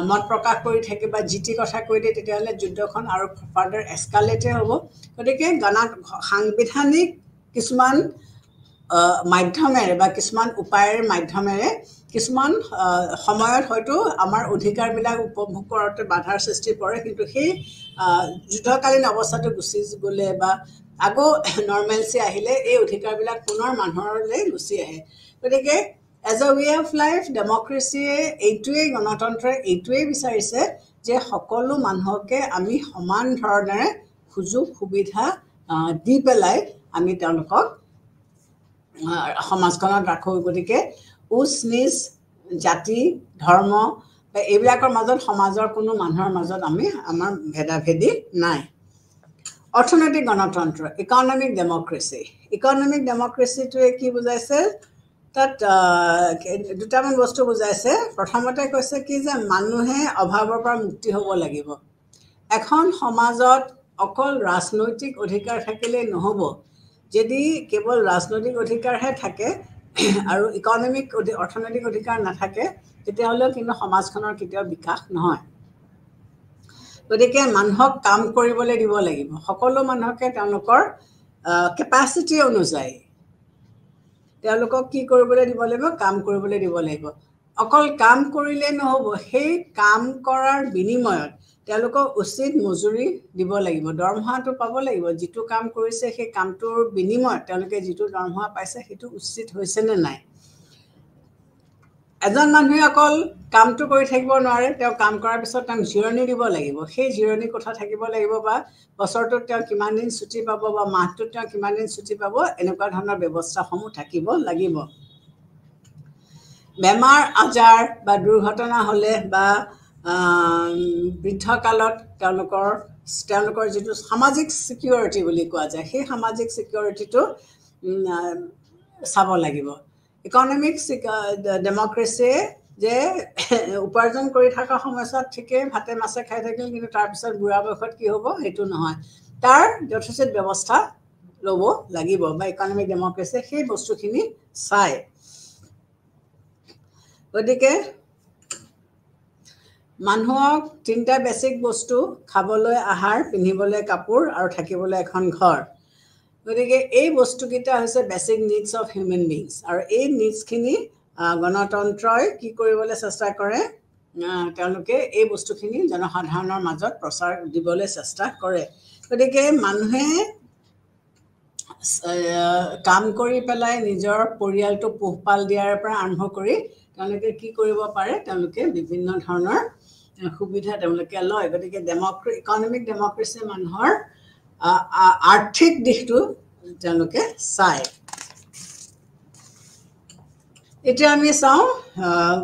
মত প্ৰকাশ কৰি থাকে বা জিতি কথা কৈ দিয়ে তেতিয়াহ'লে যুদ্ধখন আৰু ফাৰ্ডাৰ এস্কালেটে হ'ব গতিকে সাংবিধানিক কিছুমান মাধ্যমেৰে বা কিছুমান উপায়েৰে মাধ্যমেৰে কিছুমান সময়ত হয়তো আমাৰ অধিকাৰবিলাক উপভোগ কৰোঁতে বাধাৰ সৃষ্টি পৰে কিন্তু সেই যুদ্ধকালীন অৱস্থাটো গুচি গ'লে বা আকৌ নৰ্মেলচি আহিলে এই অধিকাৰবিলাক পুনৰ মানুহলৈ গুচি আহে গতিকে as a way of life ডেমক্ৰেচিয়ে এইটোৱেই গণতন্ত্ৰই এইটোৱেই বিচাৰিছে যে সকলো মানুহকে আমি সমান ধৰণেৰে সুযোগ সুবিধা দি পেলাই আমি তেওঁলোকক সমাজখনত ৰাখোঁ গতিকে উচ্চ নিচ জাতি ধৰ্ম এইবিলাকৰ মাজত সমাজৰ কোনো মানুহৰ মাজত আমাৰ ভেদাভেদি নাই অৰ্থনৈতিক গণতন্ত্ৰ ইকনমিক ডেমক্ৰেচিটোৱে কি বুজাইছে তাত দুটামান বস্তু বুজাইছে প্ৰথমতে কৈছে কি যে মানুহে অভাৱৰ পৰা মুক্তি হ'ব লাগিব এখন সমাজত অকল ৰাজনৈতিক অধিকাৰ থাকিলেই নহ'ব যদি কেৱল ৰাজনৈতিক অধিকাৰহে থাকে আৰু অৰ্থনৈতিক অধিকাৰ নাথাকে তেতিয়াহ'লেও কিন্তু সমাজখনৰ কেতিয়াও বিকাশ নহয় গতিকে মানুহক কাম কৰিবলৈ দিব লাগিব সকলো মানুহকে তেওঁলোকৰ কেপাচিটি অনুযায়ী তেওঁলোকক কি কৰিবলৈ দিব লাগিব কাম কৰিবলৈ দিব লাগিব অকল কাম কৰিলে নহ'ব সেই কাম কৰাৰ বিনিময়ত তেওঁলোকক উচিত মজুৰি দিব লাগিব দৰমহাটো পাব লাগিব যিটো কাম কৰিছে সেই কামটোৰ বিনিময়ত তেওঁলোকে যিটো দৰমহা পাইছে সেইটো উচিত হৈছেনে নাই এজন মানুহে অকল কামটো কৰি থাকিব নোৱাৰে তেওঁ কাম কৰাৰ পিছত তেওঁক জিৰণি দিব লাগিব সেই জিৰণি কথা থাকিব লাগিব বা বছৰটোত তেওঁ কিমান দিন ছুটি পাব বা মাহটোত তেওঁ কিমান দিন ছুটি পাব এনেকুৱা ধৰণৰ ব্যৱস্থাসমূহ থাকিব লাগিব বেমাৰ আজাৰ বা দুৰ্ঘটনা হ'লে বা বৃদ্ধকালত তেওঁলোকৰ যিটো সামাজিক ছিকিউৰিটি বুলি কোৱা যায় সেই সামাজিক ছিকিউৰিটিটো চাব লাগিব ইকনমিক ডেমক্ৰেচিয়ে যে উপাৰ্জন কৰি থকা সময়ছোৱাত ঠিকেই ভাতে মাছে খাই থাকিল কিন্তু তাৰপিছত বুঢ়া বয়সত কি হ'ব সেইটো নহয় তাৰ যথোচিত ব্যৱস্থা ল'ব লাগিব বা ইকনমিক ডেমক্ৰেচিয়ে সেই বস্তুখিনি চায় গতিকে মানুহক তিনিটা বেছিক বস্তু খাবলৈ আহাৰ পিন্ধিবলৈ কাপোৰ আৰু থাকিবলৈ এখন ঘৰ গতিকে এই বস্তুকেইটা হৈছে basic needs of human beings আৰু এই নিডছখিনি গণতন্ত্ৰই কি কৰিবলৈ চেষ্টা কৰে তেওঁলোকে এই বস্তুখিনি জনসাধাৰণৰ মাজত প্ৰচাৰ দিবলৈ চেষ্টা কৰে গতিকে মানুহে কাম কৰি পেলাই নিজৰ পৰিয়ালটো পোহপাল দিয়াৰ পৰা আৰম্ভ কৰি তেওঁলোকে কি কৰিব পাৰে তেওঁলোকে বিভিন্ন ধৰণৰ সুবিধা তেওঁলোকে লয় গতিকে ইকনমিক ডেমক্ৰেচিয়ে মানুহৰ আৰ্থিক দিশটো তেওঁলোকে চায় এতিয়া আমি চাওঁ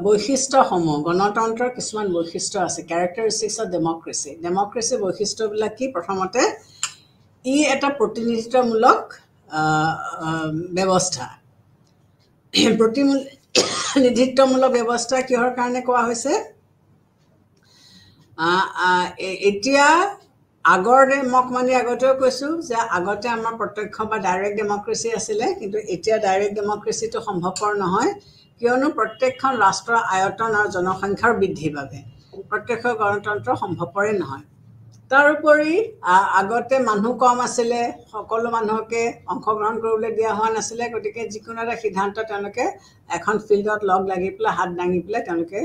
বৈশিষ্ট্যসমূহ গণতন্ত্ৰৰ কিছুমান বৈশিষ্ট্য আছে কেৰেক্টাৰিষ্টিক্স অফ ডেমক্ৰেচি বৈশিষ্ট্যবিলাক কি প্ৰথমতে ই এটা প্ৰতিনিধিত্বমূলক ব্যৱস্থা প্ৰতিনিধিত্বমূলক ব্যৱস্থা কিহৰ কাৰণে কোৱা হৈছে এতিয়া আগৰ মোক মানে আগতেও কৈছোঁ যে আগতে আমাৰ প্ৰত্যক্ষ বা ডাইৰেক্ট ডেমক্ৰেচি আছিলে কিন্তু এতিয়া ডাইৰেক্ট ডেমক্ৰেচিটো সম্ভৱপৰ নহয় কিয়নো প্ৰত্যেকখন ৰাষ্ট্ৰৰ আয়তন আৰু জনসংখ্যাৰ বৃদ্ধিৰ বাবে প্ৰত্যক্ষ গণতন্ত্ৰ সম্ভৱপৰে নহয় তাৰোপৰি আগতে মানুহ কম আছিলে সকলো মানুহকে অংশগ্ৰহণ কৰিবলৈ দিয়া হোৱা নাছিলে গতিকে যিকোনো এটা সিদ্ধান্ত তেওঁলোকে এখন ফিল্ডত লগ লাগি পেলাই হাত দাঙি পেলাই তেওঁলোকে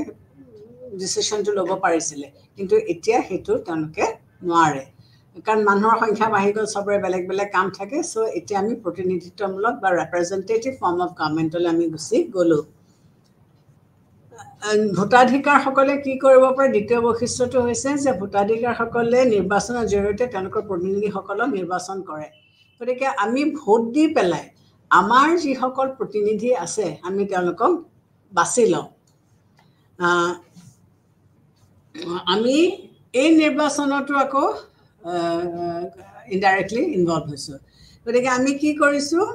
ডিচিশ্যনটো ল'ব পাৰিছিলে কিন্তু এতিয়া সেইটো তেওঁলোকে নোৱাৰে কাৰণ মানুহৰ সংখ্যা বাঢ়ি গ'ল চবৰে বেলেগ বেলেগ কাম থাকে চ' এতিয়া আমি প্ৰতিনিধিত্বমূলক বা ৰেপ্ৰেজেণ্টেটিভ ফৰ্ম অফ গভৰ্ণমেণ্টলৈ আমি গুচি গ'লোঁ ভোটাধিকাৰসকলে কি কৰিব পাৰে দ্বিতীয় বৈশিষ্ট্যটো হৈছে যে ভোটাধিকাৰসকলে নিৰ্বাচনৰ জৰিয়তে তেওঁলোকৰ প্ৰতিনিধিসকলক নিৰ্বাচন কৰে গতিকে আমি ভোট দি পেলাই আমাৰ যিসকল প্ৰতিনিধি আছে আমি তেওঁলোকক বাছি লওঁ আমি এই নিৰ্বাচনতো আকৌ ইনডাইৰেক্টলি ইনভলভ হৈছোঁ গতিকে আমি কি কৰিছোঁ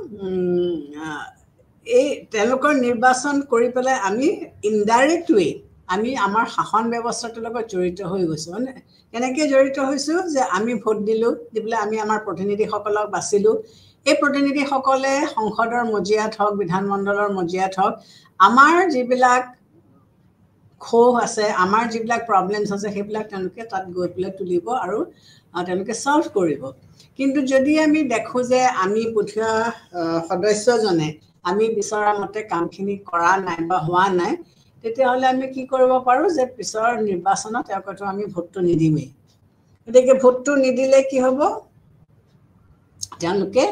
এই তেওঁলোকৰ নিৰ্বাচন কৰি পেলাই আমি ইনডাইৰেক্ট ৱে আমি আমাৰ শাসন ব্যৱস্থাটোৰ লগত জড়িত হৈ গৈছোঁ মানে কেনেকৈ জড়িত হৈছোঁ যে আমি ভোট দিলোঁ দি পেলাই আমি আমাৰ প্ৰতিনিধিসকলক বাচিলোঁ এই প্ৰতিনিধিসকলে সংসদৰ মজিয়াত হওক বিধানমণ্ডলৰ মজিয়াত হওক আমাৰ যিবিলাক ক্ষোভ আছে আমাৰ যিবিলাক প্ৰব্লেমছ আছে সেইবিলাক তেওঁলোকে তাত গৈ পেলাই তুলিব আৰু তেওঁলোকে ছল্ভ কৰিব কিন্তু যদি আমি দেখোঁ যে আমি পঠিওৱা সদস্যজনে আমি বিচৰা মতে কামখিনি কৰা নাই বা হোৱা নাই তেতিয়াহ'লে আমি কি কৰিব পাৰোঁ যে পিছৰ নিৰ্বাচনত তেওঁকতো আমি ভোটটো নিদিমেই গতিকে ভোটটো নিদিলে কি হ'ব তেওঁলোকে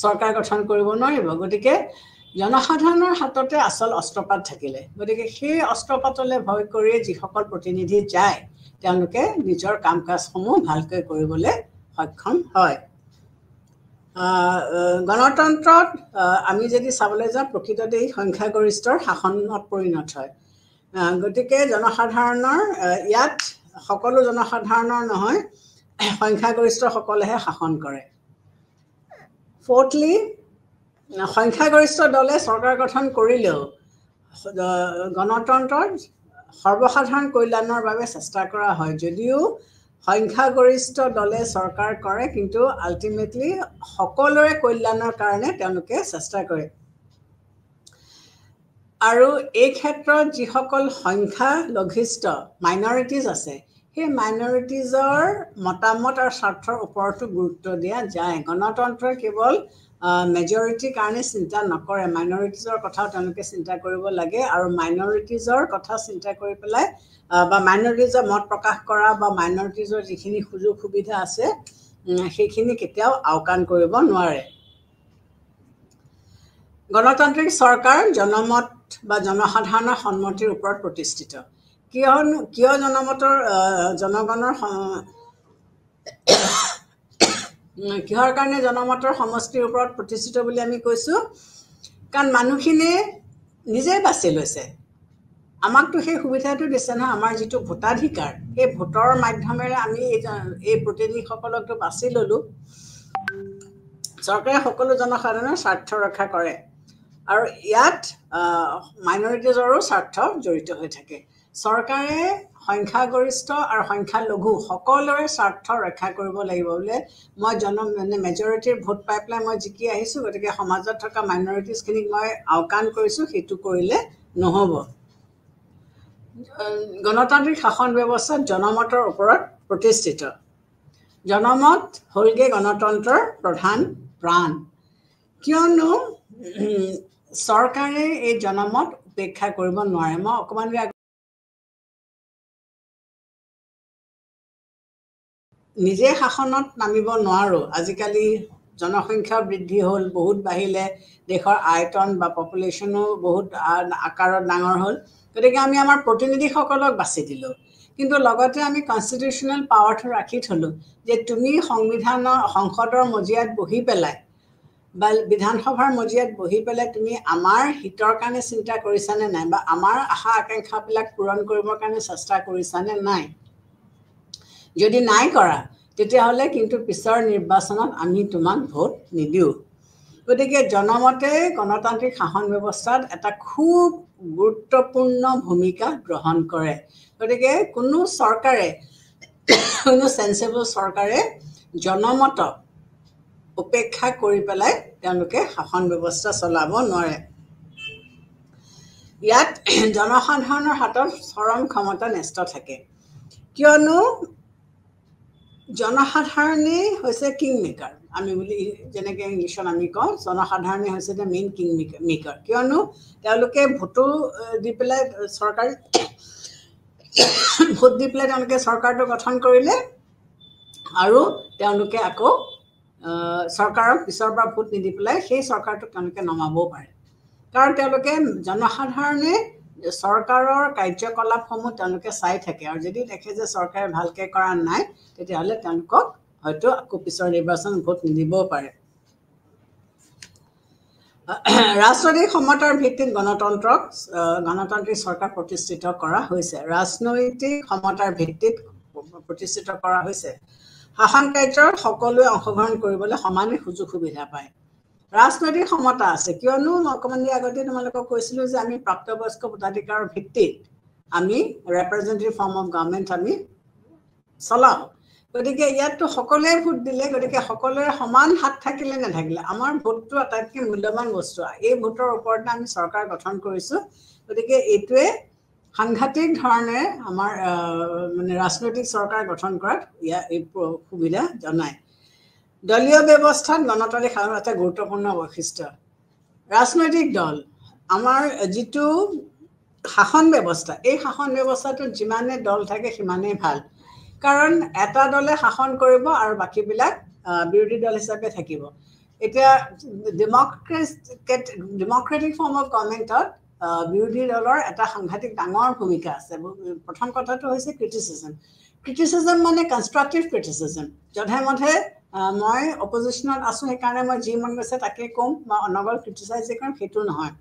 চৰকাৰ গঠন কৰিব নোৱাৰিব গতিকে জনসাধাৰণৰ হাততে আচল অস্ত্ৰপাত থাকিলে গতিকে সেই অস্ত্ৰপাতলৈ ভয় কৰিয়ে যিসকল প্ৰতিনিধি যায় তেওঁলোকে নিজৰ কাম কাজসমূহ ভালকৈ কৰিবলৈ সক্ষম হয় গণতন্ত্ৰত আমি যদি চাবলৈ যাওঁ প্ৰকৃততে সংখ্যাগৰিষ্ঠৰ শাসনত পৰিণত হয় গতিকে জনসাধাৰণৰ ইয়াত সকলো জনসাধাৰণৰ নহয় সংখ্যাগৰিষ্ঠসকলেহে শাসন কৰে ফৰ্থলি সংখ্যাগৰিষ্ঠ দলে চৰকাৰ গঠন কৰিলেও গণতন্ত্ৰত সৰ্বসাধাৰণ কল্যাণৰ বাবে চেষ্টা কৰা হয় যদিও সংখ্যাগৰিষ্ঠ দলে চৰকাৰ কৰে কিন্তু আল্টিমেটলি সকলোৰে কল্যাণৰ কাৰণে তেওঁলোকে চেষ্টা কৰে আৰু এই ক্ষেত্ৰত যিসকল সংখ্যালঘিষ্ঠ মাইনৰিটিজ আছে সেই মাইনৰিটিজৰ মতামত আৰু স্বাৰ্থৰ ওপৰতো গুৰুত্ব দিয়া যায় গণতন্ত্ৰই কেৱল মেজৰিটিৰ কাৰণে চিন্তা নকৰে মাইনৰিটিজৰ কথাও তেওঁলোকে চিন্তা কৰিব লাগে আৰু মাইনৰিটিজৰ কথা চিন্তা কৰি পেলাই বা মাইনৰিটিজৰ মত প্ৰকাশ কৰা বা মাইনৰিটিজৰ যিখিনি সুযোগ সুবিধা আছে সেইখিনি কেতিয়াও আওকাণ কৰিব নোৱাৰে গণতান্ত্ৰিক চৰকাৰ জনমত বা জনসাধাৰণৰ সন্মতিৰ ওপৰত প্ৰতিষ্ঠিত কিয় জনমতৰ জনগণৰ কিহৰ কাৰণে জনমতৰ সমষ্টিৰ ওপৰত প্ৰতিষ্ঠিত বুলি আমি কৈছোঁ কাৰণ মানুহখিনিয়ে নিজে বাছি লৈছে আমাকতো সেই সুবিধাটো দিছে নহয় আমাৰ যিটো ভোটাধিকাৰ সেই ভোটৰ মাধ্যমেৰে আমি এই প্ৰতিনিধিসকলকতো বাছি ল'লোঁ চৰকাৰে সকলো জনসাধাৰণৰ স্বাৰ্থ ৰক্ষা কৰে আৰু ইয়াত মাইনৰিটিজৰো স্বাৰ্থ জড়িত হৈ থাকে চৰকাৰে সংখ্যাগৰিষ্ঠ আৰু সংখ্যালঘু সকলোৰে স্বাৰ্থ ৰক্ষা কৰিব লাগিব বোলে মই মেজৰিটিৰ ভোট পাই পেলাই মই জিকি আহিছোঁ গতিকে সমাজত থকা মাইনৰিটিজখিনিক মই আওকাণ কৰিছোঁ সেইটো কৰিলে নহ'ব গণতান্ত্ৰিক শাসন ব্যৱস্থাত জনমতৰ ওপৰত প্ৰতিষ্ঠিত জনমত হ'লগৈ গণতন্ত্ৰৰ প্ৰধান প্ৰাণ কিয়নো চৰকাৰে এই জনমত উপেক্ষা কৰিব নোৱাৰে মই অকণমান নিজে শাসনত নামিব নোৱাৰোঁ আজিকালি জনসংখ্যা বৃদ্ধি হ'ল বহুত বাঢ়িলে দেশৰ আয়তন বা পপুলেশ্যনো বহুত আকাৰত ডাঙৰ হ'ল গতিকে আমি আমাৰ প্ৰতিনিধিসকলক বাছি দিলোঁ কিন্তু লগতে আমি কনষ্টিটিউশ্যনেল পাৱাৰটো ৰাখি থলোঁ যে তুমি সংসদৰ মজিয়াত বহি পেলাই বা বিধানসভাৰ মজিয়াত বহি পেলাই তুমি আমাৰ হিতৰ কাৰণে চিন্তা কৰিছানে নাই বা আমাৰ আশা আকাংক্ষাবিলাক পূৰণ কৰিবৰ কাৰণে চেষ্টা কৰিছানে নাই যদি নাই কৰা তেতিয়াহ'লে কিন্তু পিছৰ নিৰ্বাচনত আমি তোমাক ভোট নিদিওঁ গতিকে জনমতে গণতান্ত্ৰিক শাসন ব্যৱস্থাত এটা খুব গুৰুত্বপূৰ্ণ ভূমিকা গ্ৰহণ কৰে গতিকে কোনো চৰকাৰে কোনো সেন্সেবল চৰকাৰে জনমতক উপেক্ষা কৰি পেলাই তেওঁলোকে শাসন ব্যৱস্থা চলাব নোৱাৰে ইয়াত জনসাধাৰণৰ হাতত চৰম ক্ষমতা ন্যস্ত থাকে কিয়নো জনসাধাৰণে হৈছে কিং মেকাৰ আমি বুলি যেনেকৈ ইংলিছত আমি কওঁ জনসাধাৰণে হৈছে দ্য মেইন কিং মেকাৰ কিয়নো তেওঁলোকে ভোটো দি পেলাই চৰকাৰ ভোট দি পেলাই তেওঁলোকে চৰকাৰটো গঠন কৰিলে আৰু তেওঁলোকে আকৌ চৰকাৰক পিছৰ পৰা ভোট নিদি পেলাই সেই চৰকাৰটোক তেওঁলোকে নমাবও পাৰে কাৰণ তেওঁলোকে জনসাধাৰণে চৰকাৰৰ কাৰ্যকলাপসমূহ তেওঁলোকে চাই থাকে আৰু যদি দেখে যে চৰকাৰে ভালকৈ কৰা নাই তেতিয়াহ'লে তেওঁলোকক হয়তো আকৌ পিছৰ নিৰ্বাচনত ভোট নিদিবও পাৰে ৰাজনৈতিক সমতাৰ ভিত্তিত গণতান্ত্ৰিক চৰকাৰ প্ৰতিষ্ঠিত কৰা হৈছে ৰাজনৈতিক সমতাৰ ভিত্তিত প্ৰতিষ্ঠিত কৰা হৈছে শাসন কাৰ্যত সকলোৱে অংশগ্ৰহণ কৰিবলৈ সমানে সুযোগ সুবিধা পায় ৰাজনৈতিক সমতা আছে কিয়নো অকণমান দিন আগতে তোমালোকক কৈছিলোঁ যে আমি প্ৰাপ্তবয়স্ক ভোটাধিকাৰৰ ভিত্তিত আমি ৰেপ্ৰেজেণ্টেটিভ ফৰ্ম অফ গভৰ্ণমেণ্ট আমি চলাওঁ গতিকে ইয়াততো সকলোৱে ভোট দিলে গতিকে সকলোৰে সমান হাত থাকিলে নাথাকিলে আমাৰ ভোটটো আটাইতকৈ মূল্যৱান বস্তু এই ভোটৰ ওপৰতে আমি চৰকাৰ গঠন কৰিছোঁ গতিকে এইটোৱে সাংঘাতিক ধৰণে আমাৰ মানে ৰাজনৈতিক চৰকাৰ গঠন কৰাত এই সুবিধা জনায় দলীয় ব্যৱস্থাত গণতান্ত্ৰিক শাসনৰ এটা গুৰুত্বপূৰ্ণ বৈশিষ্ট্য ৰাজনৈতিক দল আমাৰ যিটো শাসন ব্যৱস্থা এই শাসন ব্যৱস্থাটোত যিমানে দল থাকে সিমানেই ভাল কাৰণ এটা দলে শাসন কৰিব আৰু বাকীবিলাক বিৰোধী দল হিচাপে থাকিব এতিয়া ডেমক্ৰেটিক ফৰ্ম অফ গভৰ্ণমেণ্টত বিৰোধী দলৰ এটা সাংঘাতিক ডাঙৰ ভূমিকা আছে প্ৰথম কথাটো হৈছে ক্ৰিটিচিজম মানে কনষ্ট্ৰাকটিভ ক্ৰিটিচিজম যধে মধে মই অপজিশ্যনত আছোঁ সেইকাৰণে মই যি মন গৈছে তাকে ক'ম বা অনবৰত ক্ৰিটিচাইজ কৰিম সেইটো নহয়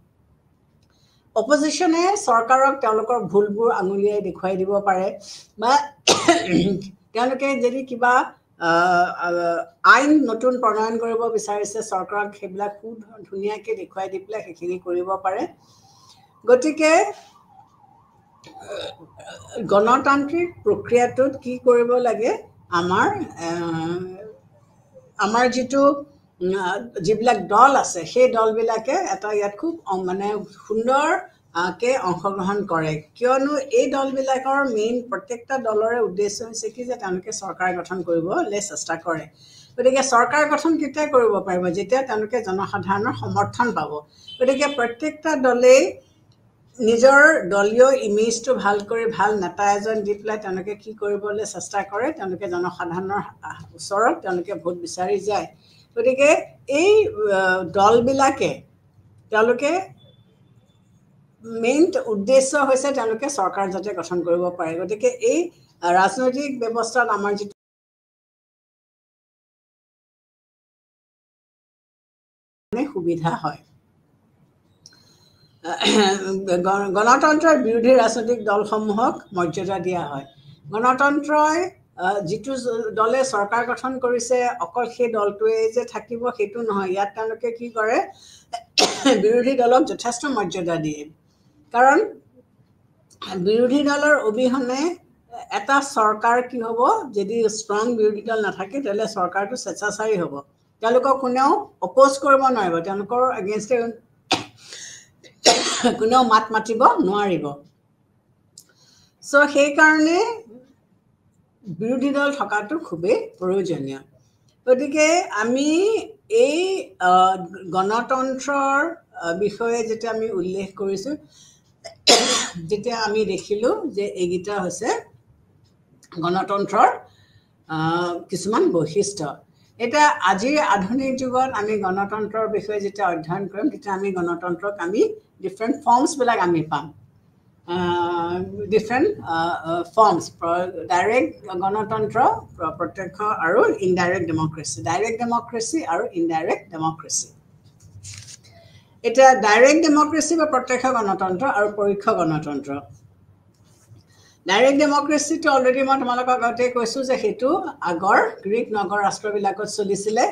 অপজিশ্যনে চৰকাৰক তেওঁলোকৰ ভুলবোৰ আঙুলিয়াই দেখুৱাই দিব পাৰে বা তেওঁলোকে যদি কিবা আইন নতুন প্ৰণয়ন কৰিব বিচাৰিছে চৰকাৰক সেইবিলাক খুব ধুনীয়াকৈ দেখুৱাই দি পেলাই সেইখিনি কৰিব পাৰে গতিকে গণতান্ত্ৰিক প্ৰক্ৰিয়াটোত কি কৰিব লাগে আমাৰ যিটো যিবিলাক দল আছে সেই দলবিলাকে এটা ইয়াত খুব মানে সুন্দৰকৈ অংশগ্ৰহণ কৰে কিয়নো এই দলবিলাকৰ মেইন প্ৰত্যেকটা দলৰে উদ্দেশ্য হৈছে কি যে তেওঁলোকে চৰকাৰ গঠন কৰিবলৈ চেষ্টা কৰে গতিকে চৰকাৰ গঠন কেতিয়া কৰিব পাৰিব যেতিয়া তেওঁলোকে জনসাধাৰণৰ সমৰ্থন পাব গতিকে প্ৰত্যেকটা দলেই নিজৰ দলীয় ইমেজটো ভাল কৰি ভাল নেতা এজন দি পেলাই তেওঁলোকে কি কৰিবলৈ চেষ্টা কৰে তেওঁলোকে জনসাধাৰণৰ ওচৰত তেওঁলোকে ভোট বিচাৰি যায় গতিকে এই দলবিলাকে তেওঁলোকে মেইন উদ্দেশ্য হৈছে তেওঁলোকে চৰকাৰ যাতে গঠন কৰিব পাৰে গতিকে এই ৰাজনৈতিক ব্যৱস্থাত আমাৰ যিটো সুবিধা হয় গণতন্ত্ৰৰ বিৰোধী ৰাজনৈতিক দলসমূহক মৰ্যাদা দিয়া হয় গণতন্ত্ৰই যিটো দলে চৰকাৰ গঠন কৰিছে অকল সেই দলটোৱে যে থাকিব সেইটো নহয় ইয়াত তেওঁলোকে কি কৰে বিৰোধী দলক যথেষ্ট মৰ্যাদা দিয়ে কাৰণ বিৰোধী দলৰ অবিহনে এটা চৰকাৰ কি হ'ব যদি ষ্ট্ৰং বিৰোধী দল নাথাকে তেতিয়াহ'লে চৰকাৰটো স্বেচ্ছাচাৰী হ'ব তেওঁলোকক কোনেও অপ'জ কৰিব নোৱাৰিব তেওঁলোকৰ এগেইনষ্টে কোনেও মাত মাতিব নোৱাৰিব চ' সেইকাৰণে বিৰোধী দল থকাটো খুবেই প্ৰয়োজনীয় গতিকে আমি এই গণতন্ত্ৰৰ বিষয়ে যেতিয়া আমি উল্লেখ কৰিছোঁ যেতিয়া আমি দেখিলোঁ যে এইকেইটা হৈছে গণতন্ত্ৰৰ কিছুমান বৈশিষ্ট্য এতিয়া আজিৰ আধুনিক যুগত আমি গণতন্ত্ৰৰ বিষয়ে যেতিয়া অধ্যয়ন কৰিম তেতিয়া আমি গণতন্ত্ৰক আমি ডিফাৰেণ্ট ফৰ্মছবিলাক আমি পাম different forms, direct গণতন্ত্ৰ, প্ৰত্যক্ষ আৰু ইনডাইৰেক্ট ডেমক্ৰেসি, ডাইৰেক্ট ডেমক্ৰেসি আৰু ইনডাইৰেক্ট ডেমক্ৰেসি। এটা ডাইৰেক্ট ডেমক্ৰেসি বা প্ৰত্যক্ষ গণতন্ত্ৰ আৰু পৰোক্ষ গণতন্ত্ৰ। ডাইৰেক্ট ডেমক্ৰেসিটো অলৰেডি মই তোমালোকক আগতে কৈছো যে হেতু আগৰ গ্ৰীক নগৰ ৰাষ্ট্ৰবিলাকত চলিছিলে,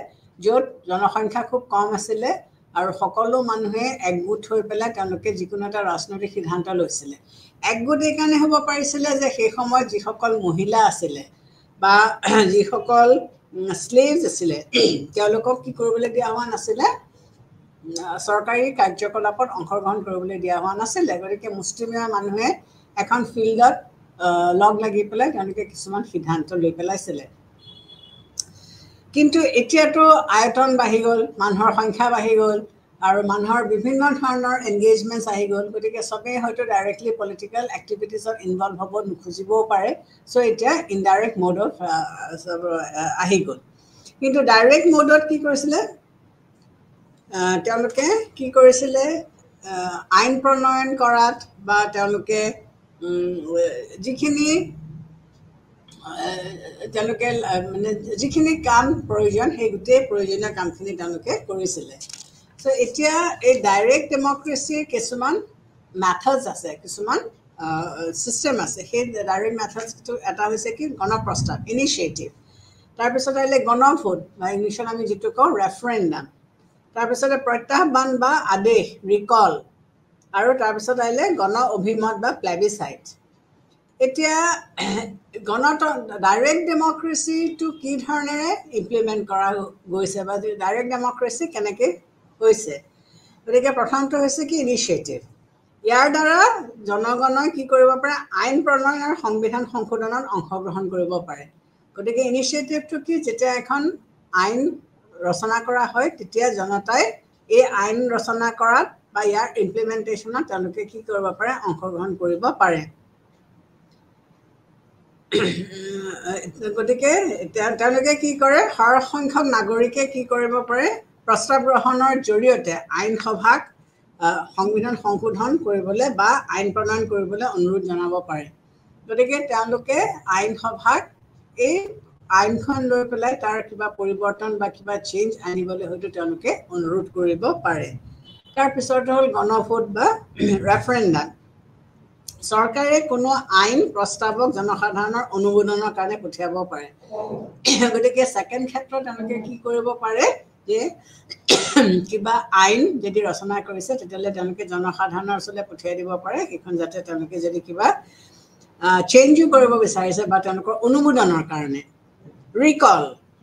য'ত জনসংখ্যা খুব কম আছিলে আৰু সকলো মানুহে একগোট হৈ পেলাই তেওঁলোকে যিকোনো এটা ৰাজনৈতিক সিদ্ধান্ত লৈছিলে। একগোট এই কাৰণে হ'ব পাৰিছিলে যে সেই সময়ত যিসকল মহিলা আছিলে বা যিসকল স্লেভছ আছিলে তেওঁলোকক কি কৰিবলৈ দিয়া হোৱা নাছিলে, চৰকাৰী কাৰ্যকলাপত অংশগ্ৰহণ কৰিবলৈ দিয়া হোৱা নাছিলে। গতিকে মুষ্টিমেয় মানুহে এখন ফিল্ডত লগ লাগি পেলাই তেওঁলোকে কিছুমান সিদ্ধান্ত লৈ পেলাইছিলে। কিন্তু এতিয়াতো আয়তন বাঢ়ি গ'ল, মানুহৰ সংখ্যা বাঢ়ি গ'ল আৰু মানুহৰ বিভিন্ন ধৰণৰ এংগেজমেণ্টছ আহি গ'ল। গতিকে চবেই হয়তো ডাইৰেক্টলি পলিটিকেল এক্টিভিটিছত ইনভলভ হ'ব নোখোজিবও পাৰে। চ' এতিয়া ইনডাইৰেক্ট মোডত আহি গ'ল। কিন্তু ডাইৰেক্ট মোডত কি কৰিছিলে, তেওঁলোকে কি কৰিছিলে, আইন প্ৰণয়ন কৰাত বা তেওঁলোকে যিখিনি মানে যিখিনি কাম প্ৰয়োজন সেই গোটেই প্ৰয়োজনীয় কামখিনি তেওঁলোকে কৰিছিলে। চ' এতিয়া এই ডাইৰেক্ট ডেমক্ৰেচিৰ কিছুমান মেথডছ আছে, কিছুমান চিষ্টেম আছে। সেই ডাইৰেক্ট মেথডছটো এটা হৈছে কি গণপ্ৰস্তাৱ, ইনিচিয়েটিভ। তাৰপিছত আহিলে গণভোট বা ইংলিছত আমি যিটো কওঁ ৰেফাৰেণ্ডাম। তাৰপিছতে প্ৰত্যাহ্বান বা আদেশ, ৰিকল, আৰু তাৰপিছত আহিলে গণ অভিমত বা প্লেবিচাইট। এতিয়া ডাইৰেক্ট ডেমক্ৰেচিটো কি ধৰণেৰে ইমপ্লিমেণ্ট কৰা গৈছে বা ডাইৰেক্ট ডেমক্ৰেচি কেনেকৈ হৈছে। গতিকে প্ৰথমটো হৈছে কি ইনিচিয়েটিভ। ইয়াৰ দ্বাৰা জনগণই কি কৰিব পাৰে, আইন প্ৰণয়ন আৰু সংবিধান সংশোধনত অংশগ্ৰহণ কৰিব পাৰে। গতিকে ইনিচিয়েটিভটো কি, যেতিয়া এখন আইন ৰচনা কৰা হয় তেতিয়া জনতাই এই আইন ৰচনা কৰাত বা ইয়াৰ ইমপ্লিমেণ্টেশ্যনত তেওঁলোকে কি কৰিব পাৰে, অংশগ্ৰহণ কৰিব পাৰে। গতিকে তেওঁলোকে কি কৰে, সৰহসংখ্যক নাগৰিকে কি কৰিব পাৰে, প্ৰস্তাৱ গ্ৰহণৰ জৰিয়তে আইন সভাক সংবিধান সংশোধন কৰিবলৈ বা আইন প্ৰণয়ন কৰিবলৈ অনুৰোধ জনাব পাৰে। গতিকে তেওঁলোকে আইন সভাক এই আইনখন লৈ পেলাই তাৰ কিবা পৰিৱৰ্তন বা কিবা চেঞ্জ আনিবলৈ হয়তো তেওঁলোকে অনুৰোধ কৰিব পাৰে। তাৰপিছত হ'ল গণভোট বা ৰেফাৰেণ্ডাম। চৰকাৰে কোনো আইন প্ৰস্তাৱক জনসাধাৰণৰ অনুমোদনৰ কাৰণে পঠিয়াব পাৰে। গতিকে ছেকেণ্ড ক্ষেত্ৰত তেওঁলোকে কি কৰিব পাৰে যে কিবা আইন যদি ৰচনা কৰিছে তেতিয়াহ'লে তেওঁলোকে জনসাধাৰণৰ ওচৰলৈ পঠিয়াই দিব পাৰে, সেইখন যাতে তেওঁলোকে যদি কিবা চেঞ্জো কৰিব বিচাৰিছে বা তেওঁলোকৰ অনুমোদনৰ কাৰণে।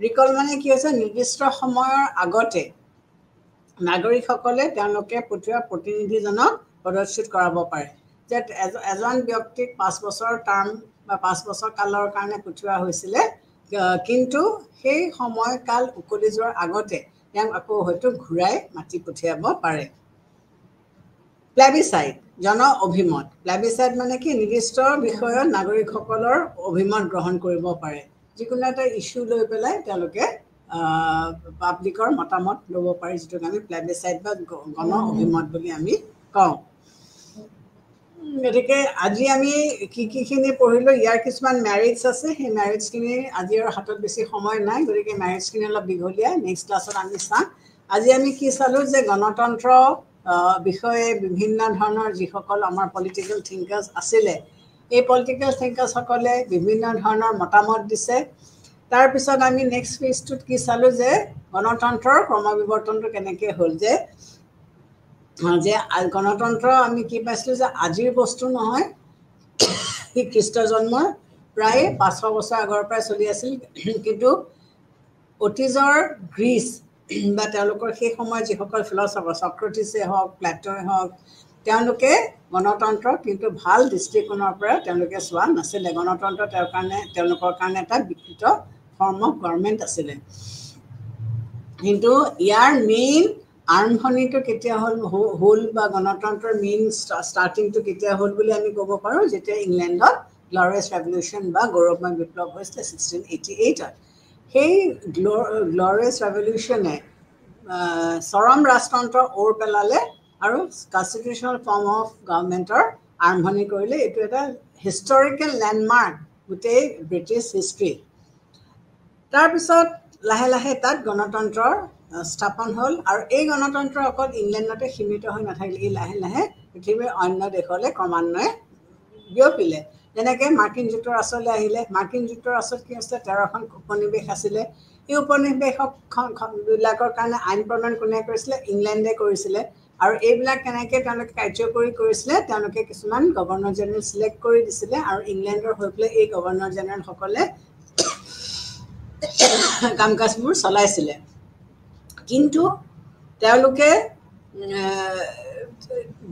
ৰিকল মানে কি হৈছে, নিৰ্দিষ্ট সময়ৰ আগতে নাগৰিকসকলে তেওঁলোকে পঠিওৱা প্ৰতিনিধিজনক পদচ্যুত কৰাব পাৰে। যে এজন ব্যক্তিক 5 বছৰ টাৰ্ম বা 5 বছৰ কালৰ কাৰণে পঠিওৱা হৈছিলে, কিন্তু সেই সময়কাল উকলি যোৱাৰ আগতে তেওঁক আকৌ হয়তো ঘূৰাই মাতি পঠিয়াব পাৰে। প্লেবিচাইট, জন অভিমত। প্লেবিচাইট মানে কি, নিৰ্দিষ্ট বিষয়ত নাগৰিকসকলৰ অভিমত গ্ৰহণ কৰিব পাৰে। যিকোনো এটা ইছ্যু লৈ পেলাই তেওঁলোকে পাব্লিকৰ মতামত ল'ব পাৰে, যিটোক আমি প্লেবিচাইট বা গণ অভিমত বুলি আমি কওঁ। গতিকে আজি আমি কিখিনি পঢ়িলোঁ, ইয়াৰ কিছুমান মেৰিটছ আছে। সেই মেৰিটছখিনি আজি আৰু হাতত বেছি সময় নাই, গতিকে মেৰিটছখিনি অলপ দীঘলীয়া, নেক্সট ক্লাছত আমি চাম। আজি আমি কি চালোঁ যে গণতন্ত্ৰ বিষয়ে বিভিন্ন ধৰণৰ যিসকল আমাৰ পলিটিকেল থিংকাৰ্ছ আছিলে, এই পলিটিকেল থিংকাৰ্ছসকলে বিভিন্ন ধৰণৰ মতামত দিছে। তাৰপিছত আমি নেক্সট ফেজটোত কি চালোঁ যে গণতন্ত্ৰৰ ক্ৰমবিৱৰ্তনটো কেনেকৈ হ'ল, যে গণতন্ত্ৰ আমি কি পাইছিলোঁ যে আজিৰ বস্তু নহয়, সি খ্ৰীষ্ট জন্মৰ প্ৰায় 500 বছৰ আগৰ পৰাই চলি আছিল। কিন্তু অতীজৰ গ্ৰীচ বা তেওঁলোকৰ সেই সময়ত যিসকল ফিলচফাৰ, চক্ৰেটিছে হওক, প্লেটনে হওক, তেওঁলোকে গণতন্ত্ৰ কিন্তু ভাল দৃষ্টিকোণৰ পৰা তেওঁলোকে চোৱা নাছিলে। গণতন্ত্ৰ তেওঁলোকৰ কাৰণে এটা বিকৃত ফৰ্ম অফ গভৰ্ণমেণ্ট আছিলে। কিন্তু ইয়াৰ মেইন আৰম্ভণিটো কেতিয়া হ'ল বা গণতন্ত্ৰৰ মেইন ষ্টাৰ্টিংটো কেতিয়া হ'ল বুলি আমি ক'ব পাৰোঁ, যেতিয়া ইংলেণ্ডত গ্লৰিয়াছ ৰেভলিউশ্যন বা গৌৰৱময় বিপ্লৱ হৈছিলে 1688-ত। সেই গ্লৰিয়াছ ৰেভলিউশ্যনে চৰম ৰাজতন্ত্ৰ ওৰ পেলালে আৰু কনষ্টিটিউশ্যনেল ফৰ্ম অফ গভৰ্ণমেণ্টৰ আৰম্ভণি কৰিলে। এইটো এটা হিষ্টৰিকেল লেণ্ডমাৰ্ক গোটেই ব্ৰিটিছ হিষ্ট্ৰী। তাৰপিছত লাহে লাহে তাত গণতন্ত্ৰৰ স্থাপন হ'ল আৰু এই গণতন্ত্ৰ অকল ইংলেণ্ডতে সীমিত হৈ নাথাকিলে, ই লাহে লাহে পৃথিৱীৰ অন্য দেশলৈ ক্ৰমান্বয়ে বিয়পিলে। যেনেকৈ মাৰ্কিন যুক্তৰাষ্ট্ৰলৈ আহিলে। মাৰ্কিন যুক্তৰাষ্ট্ৰত কি আছিলে, 13খন উপনিৱেশ আছিলে। এই উপনিৱেশবিলাকৰ কাৰণে আইন প্ৰণয়ন কোনে কৰিছিলে? ইংলেণ্ডে কৰিছিলে। আৰু এইবিলাক কেনেকৈ তেওঁলোকে কাৰ্যকৰী কৰিছিলে? তেওঁলোকে কিছুমান গভৰ্ণৰ জেনেৰেল চিলেক্ট কৰি দিছিলে আৰু ইংলেণ্ডৰ হৈ পেলাই এই গভৰ্ণৰ জেনেৰেলসকলে কাম কাজবোৰ চলাইছিলে। কিন্তু তেওঁলোকে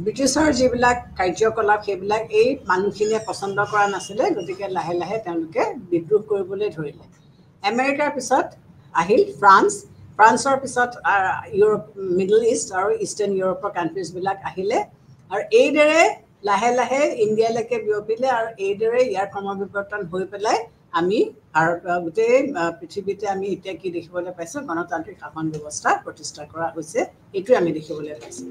ব্ৰিটিছৰ যিবিলাক কাৰ্যকলাপ সেইবিলাক এই মানুহখিনিয়ে পচন্দ কৰা নাছিলে। গতিকে লাহে লাহে তেওঁলোকে বিদ্ৰোহ কৰিবলৈ ধৰিলে। আমেৰিকাৰ পিছত আহিল ফ্ৰান্স। ফ্ৰান্সৰ পিছত ইউৰোপ, মিডল ইষ্ট আৰু ইষ্টাৰ্ণ ইউৰোপৰ কাণ্ট্ৰিজবিলাক আহিলে আৰু এইদৰে লাহে লাহে ইণ্ডিয়ালৈকে বিয়পিলে আৰু এইদৰে ইয়াৰ ক্ৰমবিৱৰ্তন হৈ পেলাই আমি গোটেই পৃথিৱীতে আমি এতিয়া কি দেখিবলৈ পাইছোঁ? গণতান্ত্ৰিক শাসন ব্যৱস্থা প্ৰতিষ্ঠা কৰা হৈছে। এইটোৱে আমি দেখিবলৈ পাইছোঁ।